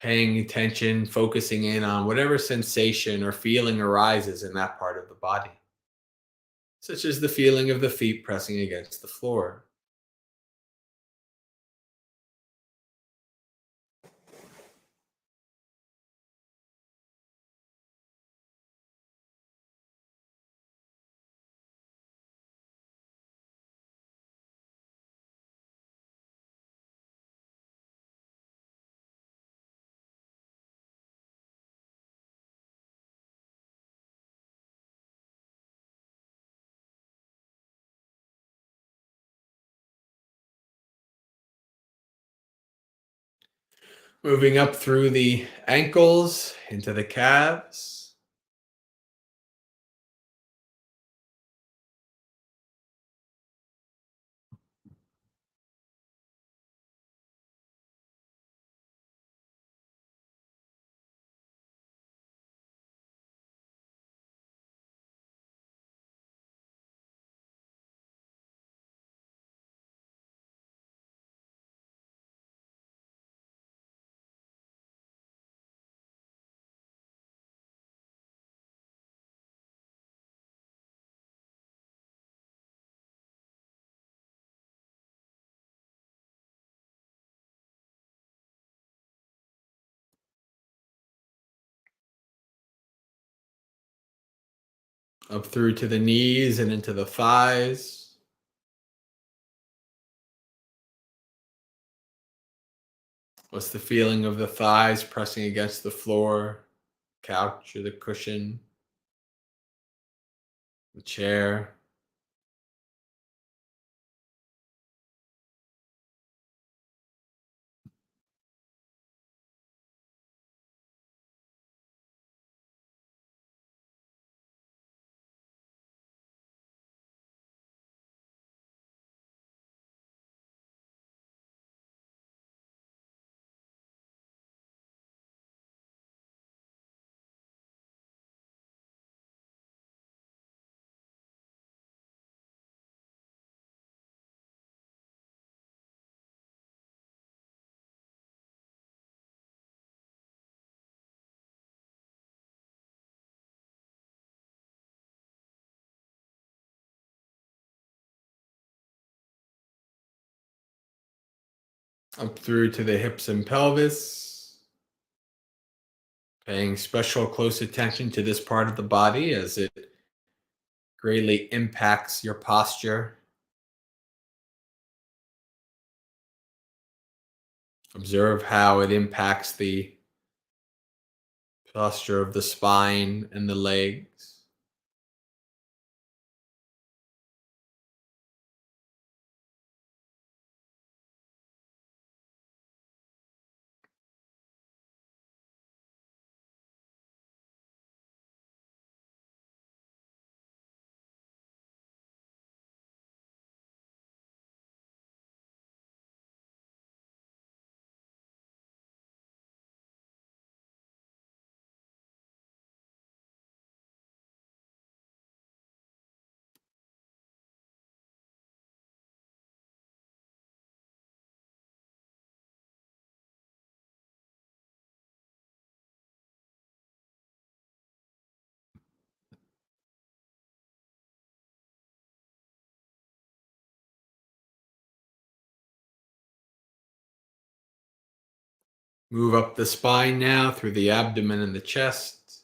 paying attention, focusing in on whatever sensation or feeling arises in that part of the body, such as the feeling of the feet pressing against the floor. Moving up through the ankles into the calves. Up through to the knees and into the thighs. What's the feeling of the thighs pressing against the floor, couch, or the cushion, the chair? Up through to the hips and pelvis. Paying special close attention to this part of the body as it greatly impacts your posture. Observe how it impacts the posture of the spine and the legs. Move up the spine now through the abdomen and the chest.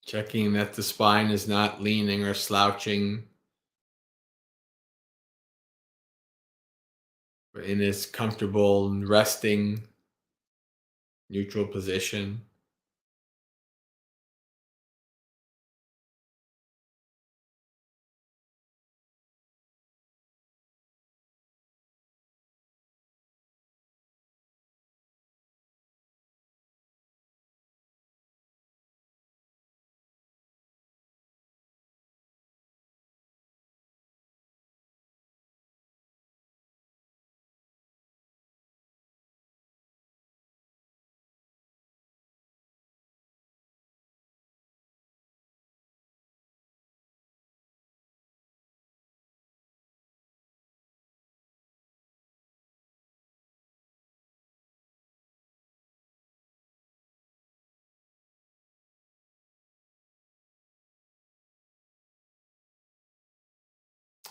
Checking that the spine is not leaning or slouching, but in its comfortable and resting, neutral position.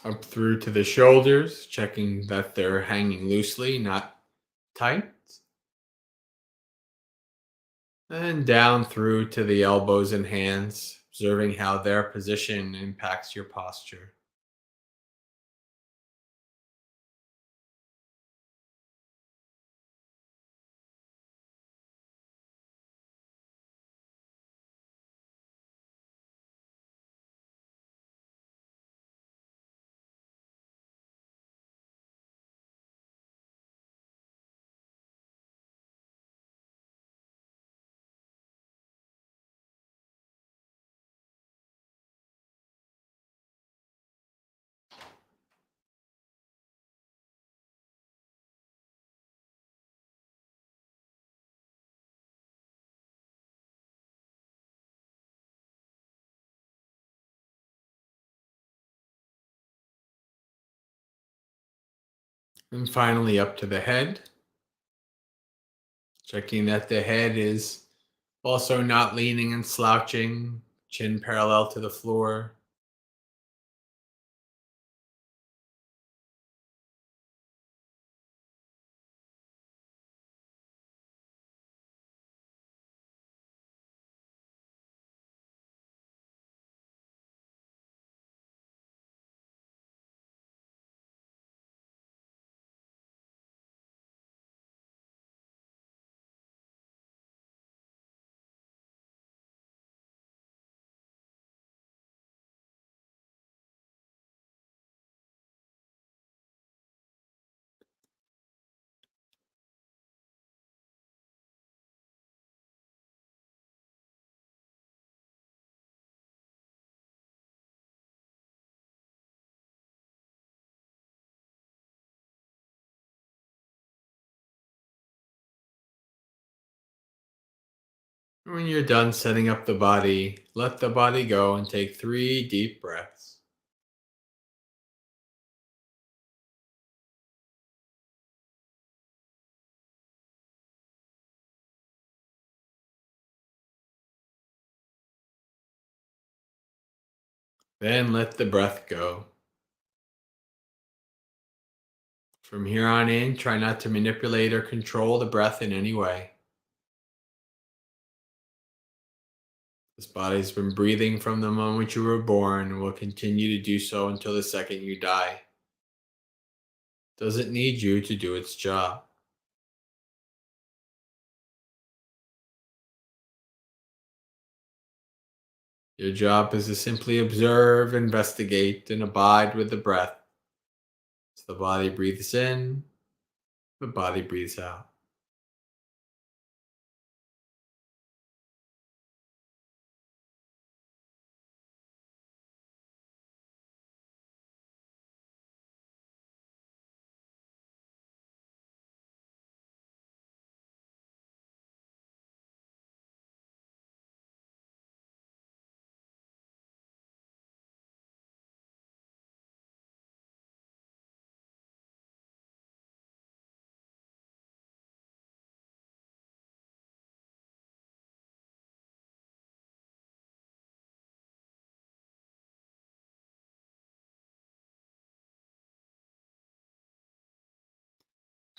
Up through to the shoulders, checking that they're hanging loosely, not tight. And down through to the elbows and hands, observing how their position impacts your posture. And finally, up to the head, checking that the head is also not leaning and slouching, chin parallel to the floor. When you're done setting up the body, let the body go and take 3 deep breaths. Then let the breath go. From here on in, try not to manipulate or control the breath in any way. This body's been breathing from the moment you were born and will continue to do so until the second you die. Doesn't need you to do its job. Your job is to simply observe, investigate, and abide with the breath. So the body breathes in, the body breathes out.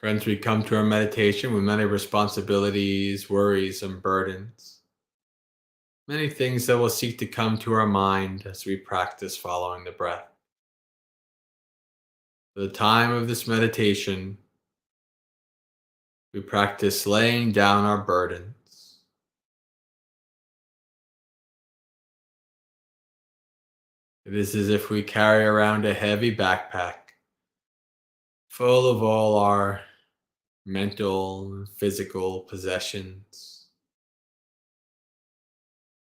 Friends, we come to our meditation with many responsibilities, worries, and burdens. Many things that will seek to come to our mind as we practice following the breath. For the time of this meditation, we practice laying down our burdens. It is as if we carry around a heavy backpack full of all our mental and physical possessions,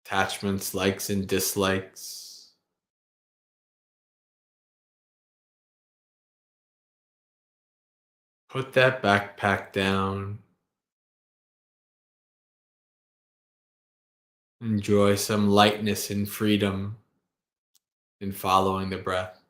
attachments, likes and dislikes. Put that backpack down. Enjoy some lightness and freedom in following the breath.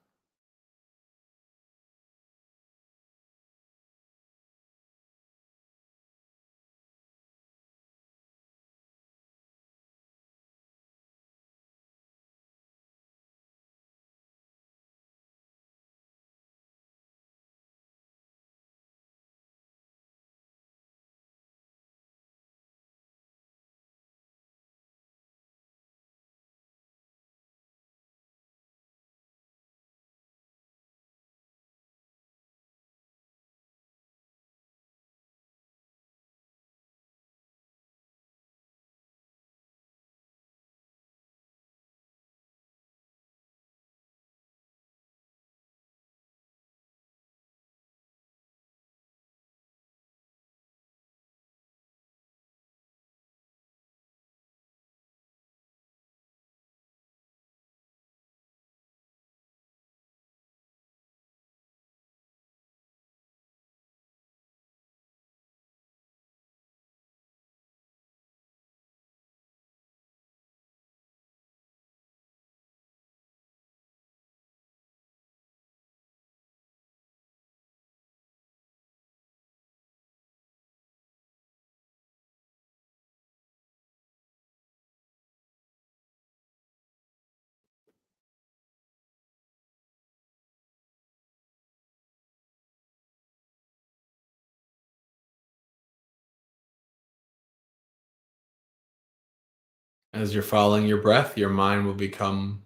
As you're following your breath, your mind will become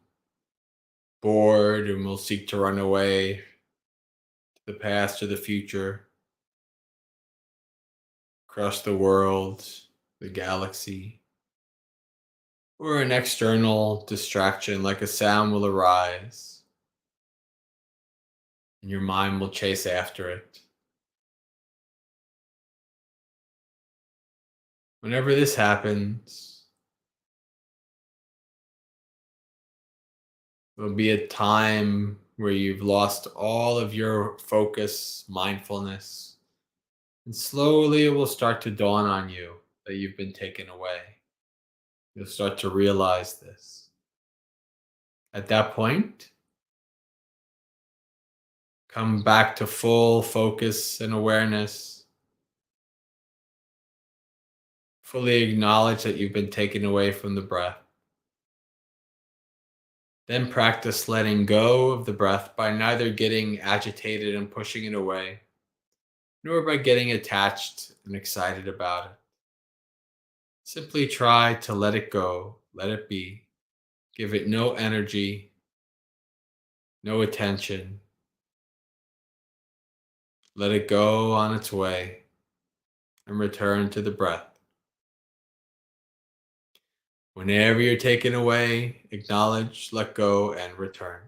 bored and will seek to run away to the past or the future, across the world, the galaxy, or an external distraction like a sound will arise and your mind will chase after it. Whenever this happens, there'll be a time where you've lost all of your focus, mindfulness, and slowly it will start to dawn on you that you've been taken away. You'll start to realize this. At that point, come back to full focus and awareness. Fully acknowledge that you've been taken away from the breath. Then practice letting go of the breath by neither getting agitated and pushing it away, nor by getting attached and excited about it. Simply try to let it go, let it be. Give it no energy, no attention. Let it go on its way and return to the breath. Whenever you're taken away, acknowledge, let go, and return.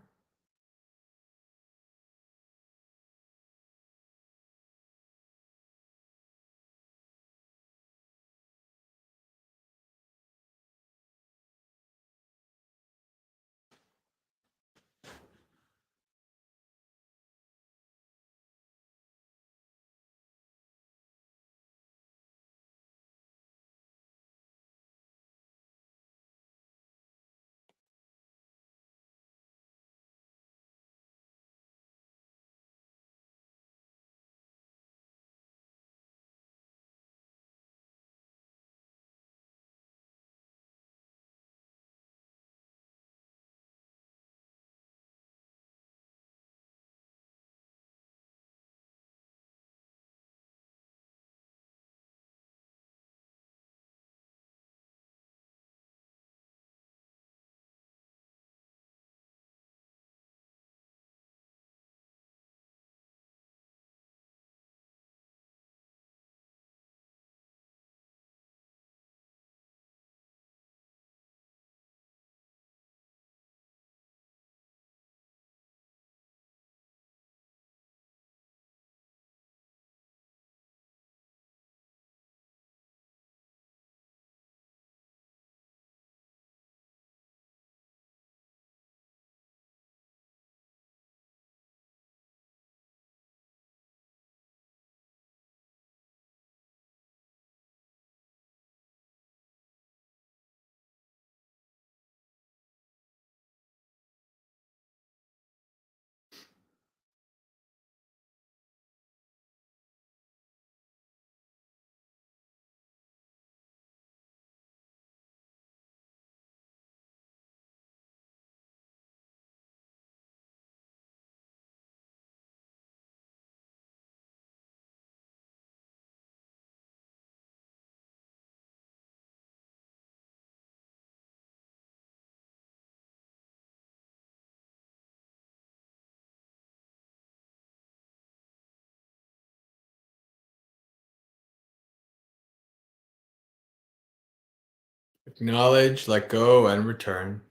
Acknowledge, let go, and return.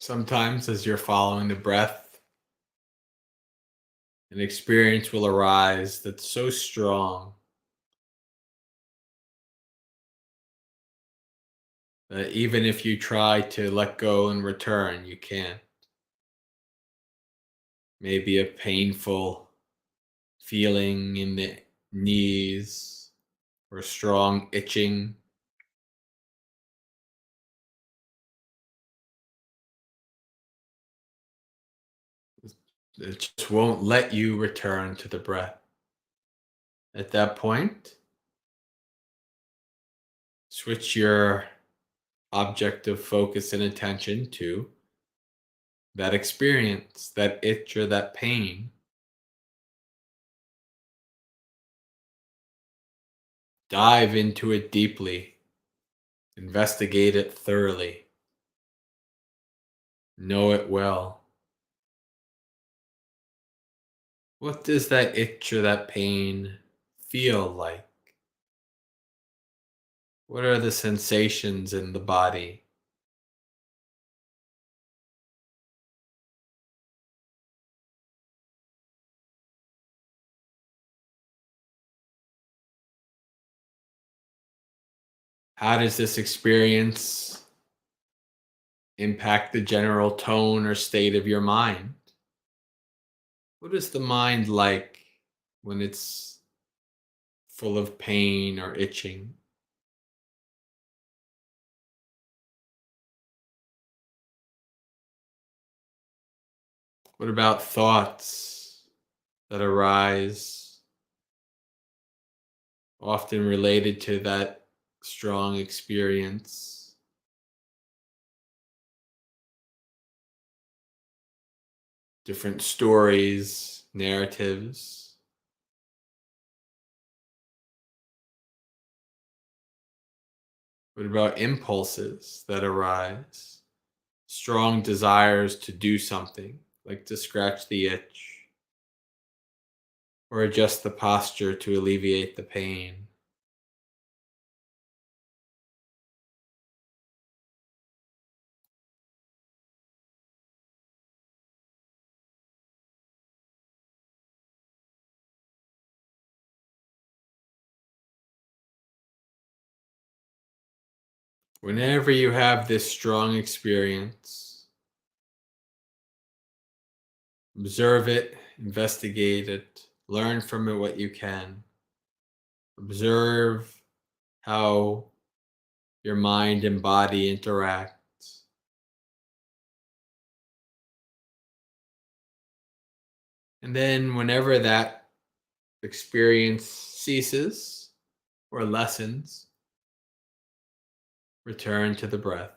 Sometimes, as you're following the breath, an experience will arise that's so strong that even if you try to let go and return, you can't. Maybe a painful feeling in the knees or strong itching. It just won't let you return to the breath. At that point, switch your object of focus and attention to that experience, that itch or that pain. Dive into it deeply, investigate it thoroughly, know it well. What does that itch or that pain feel like? What are the sensations in the body? How does this experience impact the general tone or state of your mind? What is the mind like when it's full of pain or itching? What about thoughts that arise, often related to that strong experience? Different stories, narratives. What about impulses that arise? Strong desires to do something, like to scratch the itch or adjust the posture to alleviate the pain. Whenever you have this strong experience, observe it, investigate it, learn from it what you can. Observe how your mind and body interact. And then, whenever that experience ceases or lessens, return to the breath.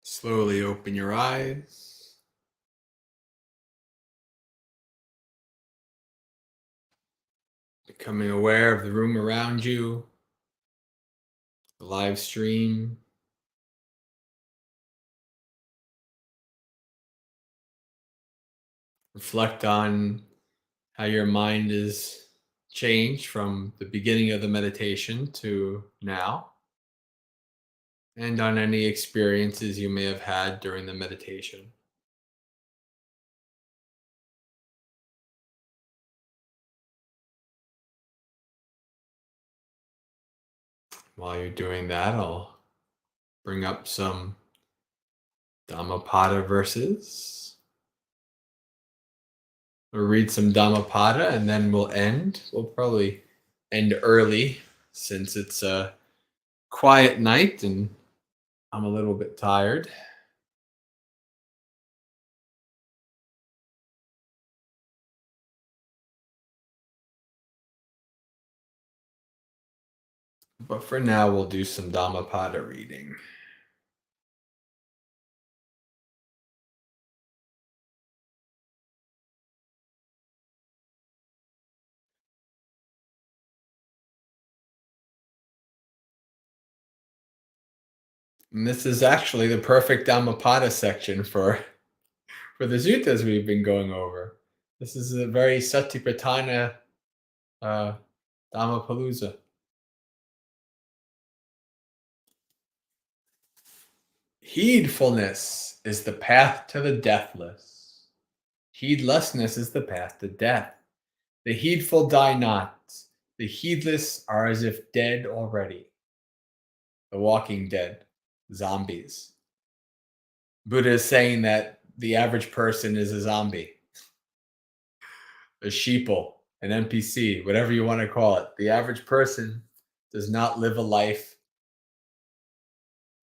Slowly open your eyes, becoming aware of the room around you, the live stream. Reflect on how your mind is changed from the beginning of the meditation to now, and on any experiences you may have had during the meditation. While you're doing that, I'll bring up some Dhammapada verses. We'll read some Dhammapada and then we'll end. We'll probably end early since it's a quiet night and I'm a little bit tired. But for now, we'll do some Dhammapada reading. And this is actually the perfect Dhammapada section for the suttas we've been going over. This is a very Satipatthana uh, Dhammapalooza. Heedfulness is the path to the deathless. Heedlessness is the path to death. The heedful die not. The heedless are as if dead already. The walking dead, zombies. Buddha is saying that the average person is a zombie, a sheeple, an NPC, whatever you want to call it. The average person does not live a life.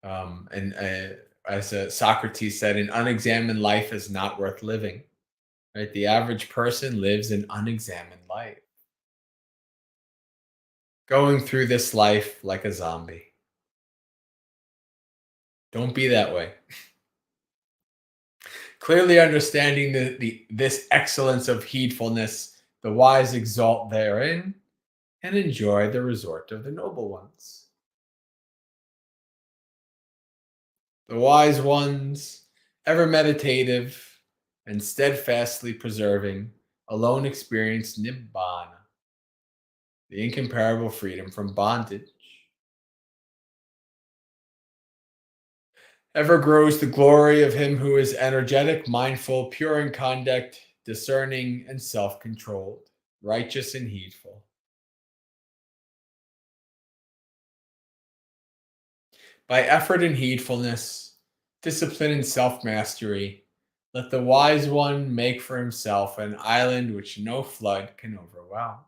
And as Socrates said, an unexamined life is not worth living. Right? The average person lives an unexamined life, going through this life like a zombie. Don't be that way. Clearly understanding this excellence of heedfulness, the wise exalt therein and enjoy the resort of the noble ones. The wise ones, ever meditative and steadfastly preserving, alone experience nibbana, the incomparable freedom from bondage. Ever grows the glory of him who is energetic, mindful, pure in conduct, discerning, and self controlled, righteous and heedful. By effort and heedfulness, discipline and self mastery, let the wise one make for himself an island which no flood can overwhelm.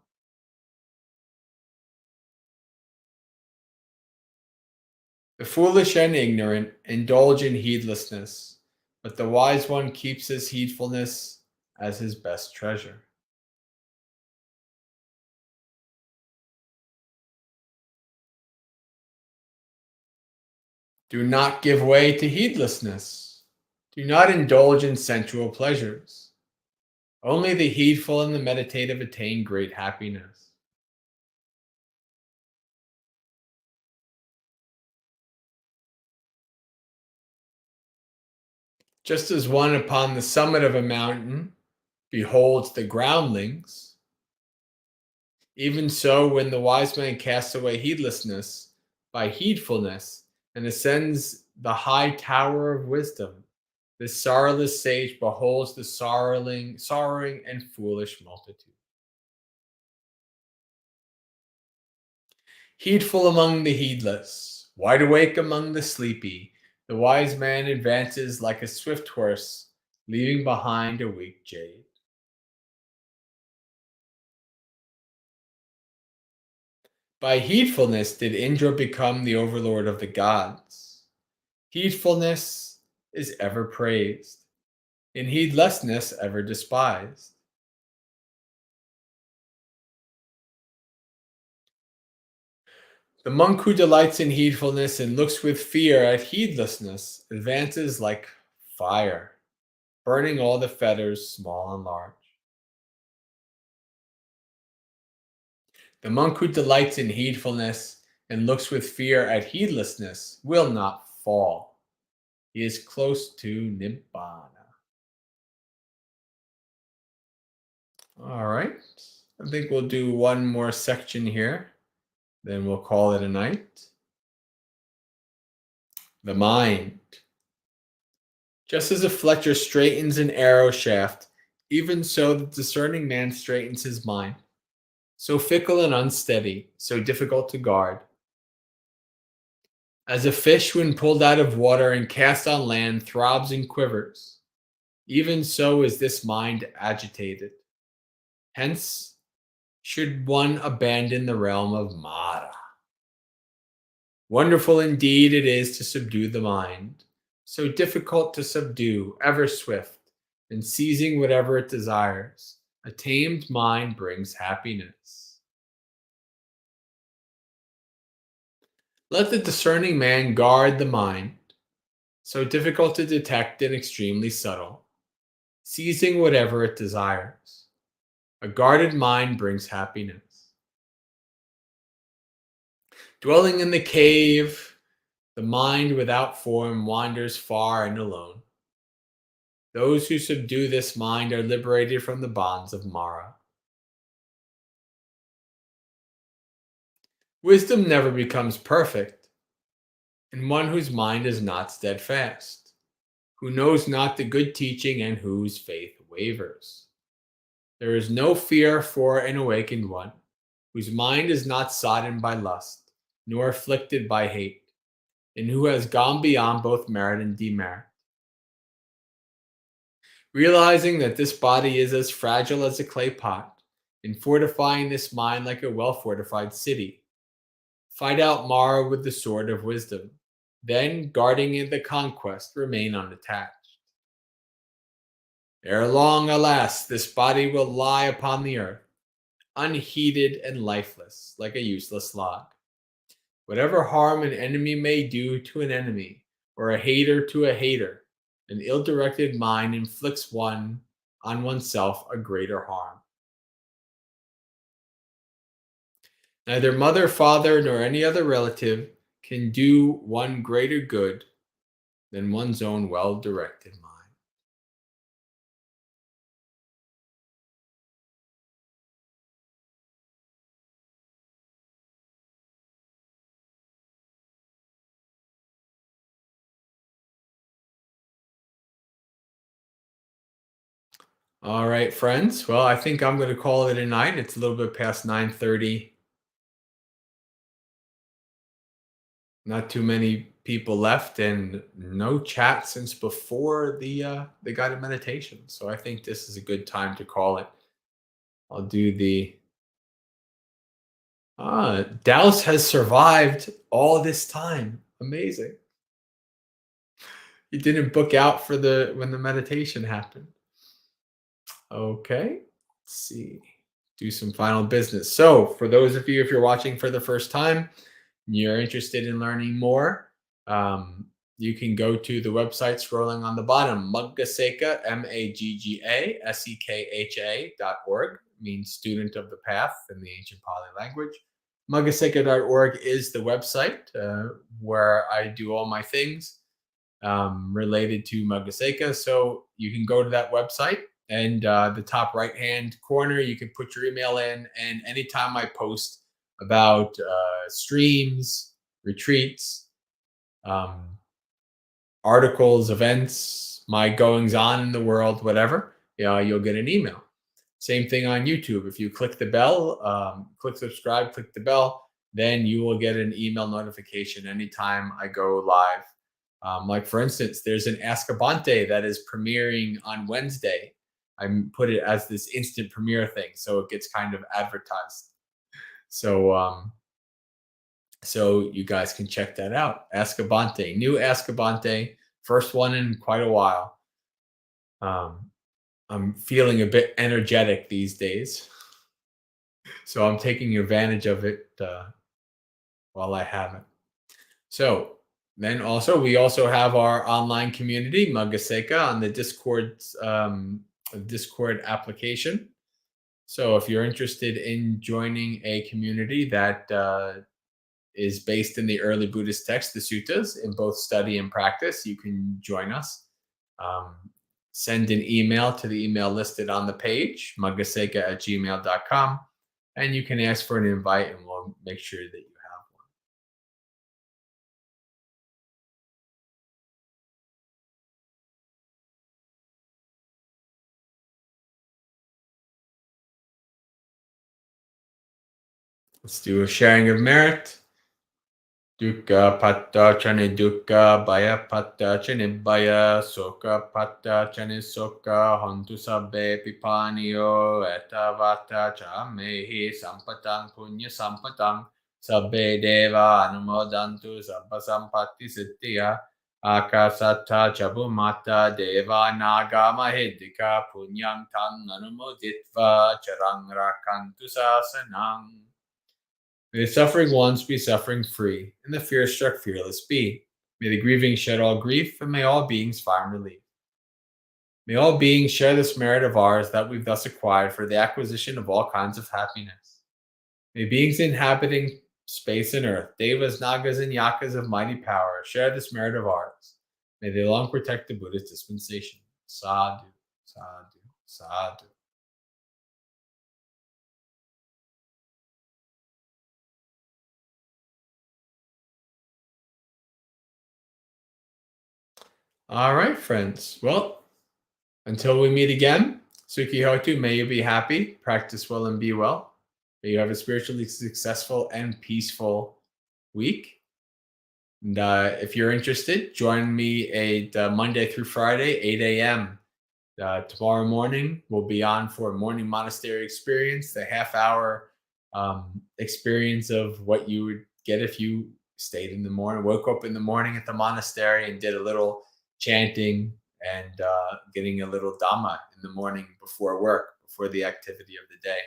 The foolish and ignorant indulge in heedlessness, but the wise one keeps his heedfulness as his best treasure. Do not give way to heedlessness. Do not indulge in sensual pleasures. Only the heedful and the meditative attain great happiness. Just as one upon the summit of a mountain beholds the groundlings, even so when the wise man casts away heedlessness by heedfulness and ascends the high tower of wisdom, this sorrowless sage beholds the sorrowing and foolish multitude. Heedful among the heedless, wide awake among the sleepy, the wise man advances like a swift horse, leaving behind a weak jade. By heedfulness did Indra become the overlord of the gods. Heedfulness is ever praised, in heedlessness ever despised. The monk who delights in heedfulness and looks with fear at heedlessness advances like fire, burning all the fetters, small and large. The monk who delights in heedfulness and looks with fear at heedlessness will not fall. He is close to Nibbana. All right. I think we'll do one more section here, then we'll call it a night. The mind. Just as a fletcher straightens an arrow shaft, even so the discerning man straightens his mind. So fickle and unsteady, so difficult to guard. As a fish, when pulled out of water and cast on land, throbs and quivers, even so is this mind agitated. Hence, should one abandon the realm of Mara. Wonderful indeed it is to subdue the mind, so difficult to subdue, ever swift, and seizing whatever it desires. A tamed mind brings happiness. Let the discerning man guard the mind, so difficult to detect and extremely subtle, seizing whatever it desires. A guarded mind brings happiness. Dwelling in the cave, the mind without form wanders far and alone. Those who subdue this mind are liberated from the bonds of Mara. Wisdom never becomes perfect in one whose mind is not steadfast, who knows not the good teaching and whose faith wavers. There is no fear for an awakened one, whose mind is not sodden by lust, nor afflicted by hate, and who has gone beyond both merit and demerit. Realizing that this body is as fragile as a clay pot, in fortifying this mind like a well fortified city, fight out Mara with the sword of wisdom, then, guarding in the conquest, remain unattached. Ere long, alas, this body will lie upon the earth, unheeded and lifeless, like a useless log. Whatever harm an enemy may do to an enemy, or a hater to a hater, an ill-directed mind inflicts one on oneself a greater harm. Neither mother, father, nor any other relative can do one greater good than one's own well-directed mind. All right, friends. Well, I think I'm going to call it a night. It's a little bit past 9:30. Not too many people left, and no chat since before the guided meditation. So I think this is a good time to call it. I'll do the Dallas has survived all this time. Amazing. He didn't book out for the when the meditation happened. Okay. Let's see. Do some final business. So, for those of you, if you're watching for the first time, you're interested in learning more, you can go to the website scrolling on the bottom, Maggasekha, Maggasekha.org, means student of the path in the ancient Pali language. Maggasekha.org is the website where I do all my things related to Maggasekha. So you can go to that website, and the top right hand corner, you can put your email in. And anytime I post about streams, retreats, um, articles, events, my goings on in the world, whatever, you'll get an email. Same thing on YouTube. If you click the bell, click subscribe, click the bell, then you will get an email notification anytime I go live. Like for instance, there's an Askabante that is premiering on Wednesday. I put it as this instant premiere thing, so it gets kind of advertised. So you guys can check that out. Askabante, new Askabante, first one in quite a while. I'm feeling a bit energetic these days, so I'm taking advantage of it while I have it. So then also we also have our online community, Maggasekha, on the Discord application. So if you're interested in joining a community that is based in the early Buddhist texts, the suttas, in both study and practice, you can join us. Um, Send an email to the email listed on the page, maggasekha@gmail.com, and you can ask for an invite and we'll make sure that you have one. Let's do a sharing of merit. Dukkha patta chane dukkha, bhaya patta chane bhaya, sokha patta chane sokha, hontu sabbe pipaniyo, etavata cha mehi sampatang punya sampatang, sabbe deva anumodantu sabba sampatti siddhya, akasata chabumata deva naga mahedika punyang tang anumoditva charang rakantu sasanang. May the suffering ones be suffering free, and the fear struck fearless be. May the grieving shed all grief, and may all beings find relief. May all beings share this merit of ours that we've thus acquired for the acquisition of all kinds of happiness. May beings inhabiting space and earth, devas, nagas, and yakas of mighty power, share this merit of ours. May they long protect the Buddhist dispensation. Sadhu, sadhu, sadhu. All right, friends. Well, until we meet again, Suki Hotu, may you be happy, practice well, and be well. May you have a spiritually successful and peaceful week. And if you're interested, join me Monday through Friday, 8 a.m. Tomorrow morning, we'll be on for a morning monastery experience, the half-hour experience of what you would get if you stayed in the morning, woke up in the morning at the monastery and did a little chanting and getting a little Dhamma in the morning before work, before the activity of the day.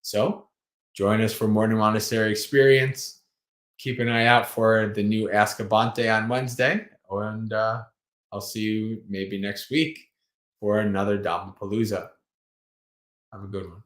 So join us for morning monastery experience. Keep an eye out for the new Ask Abante on Wednesday. And I'll see you maybe next week for another Dhammapalooza. Have a good one.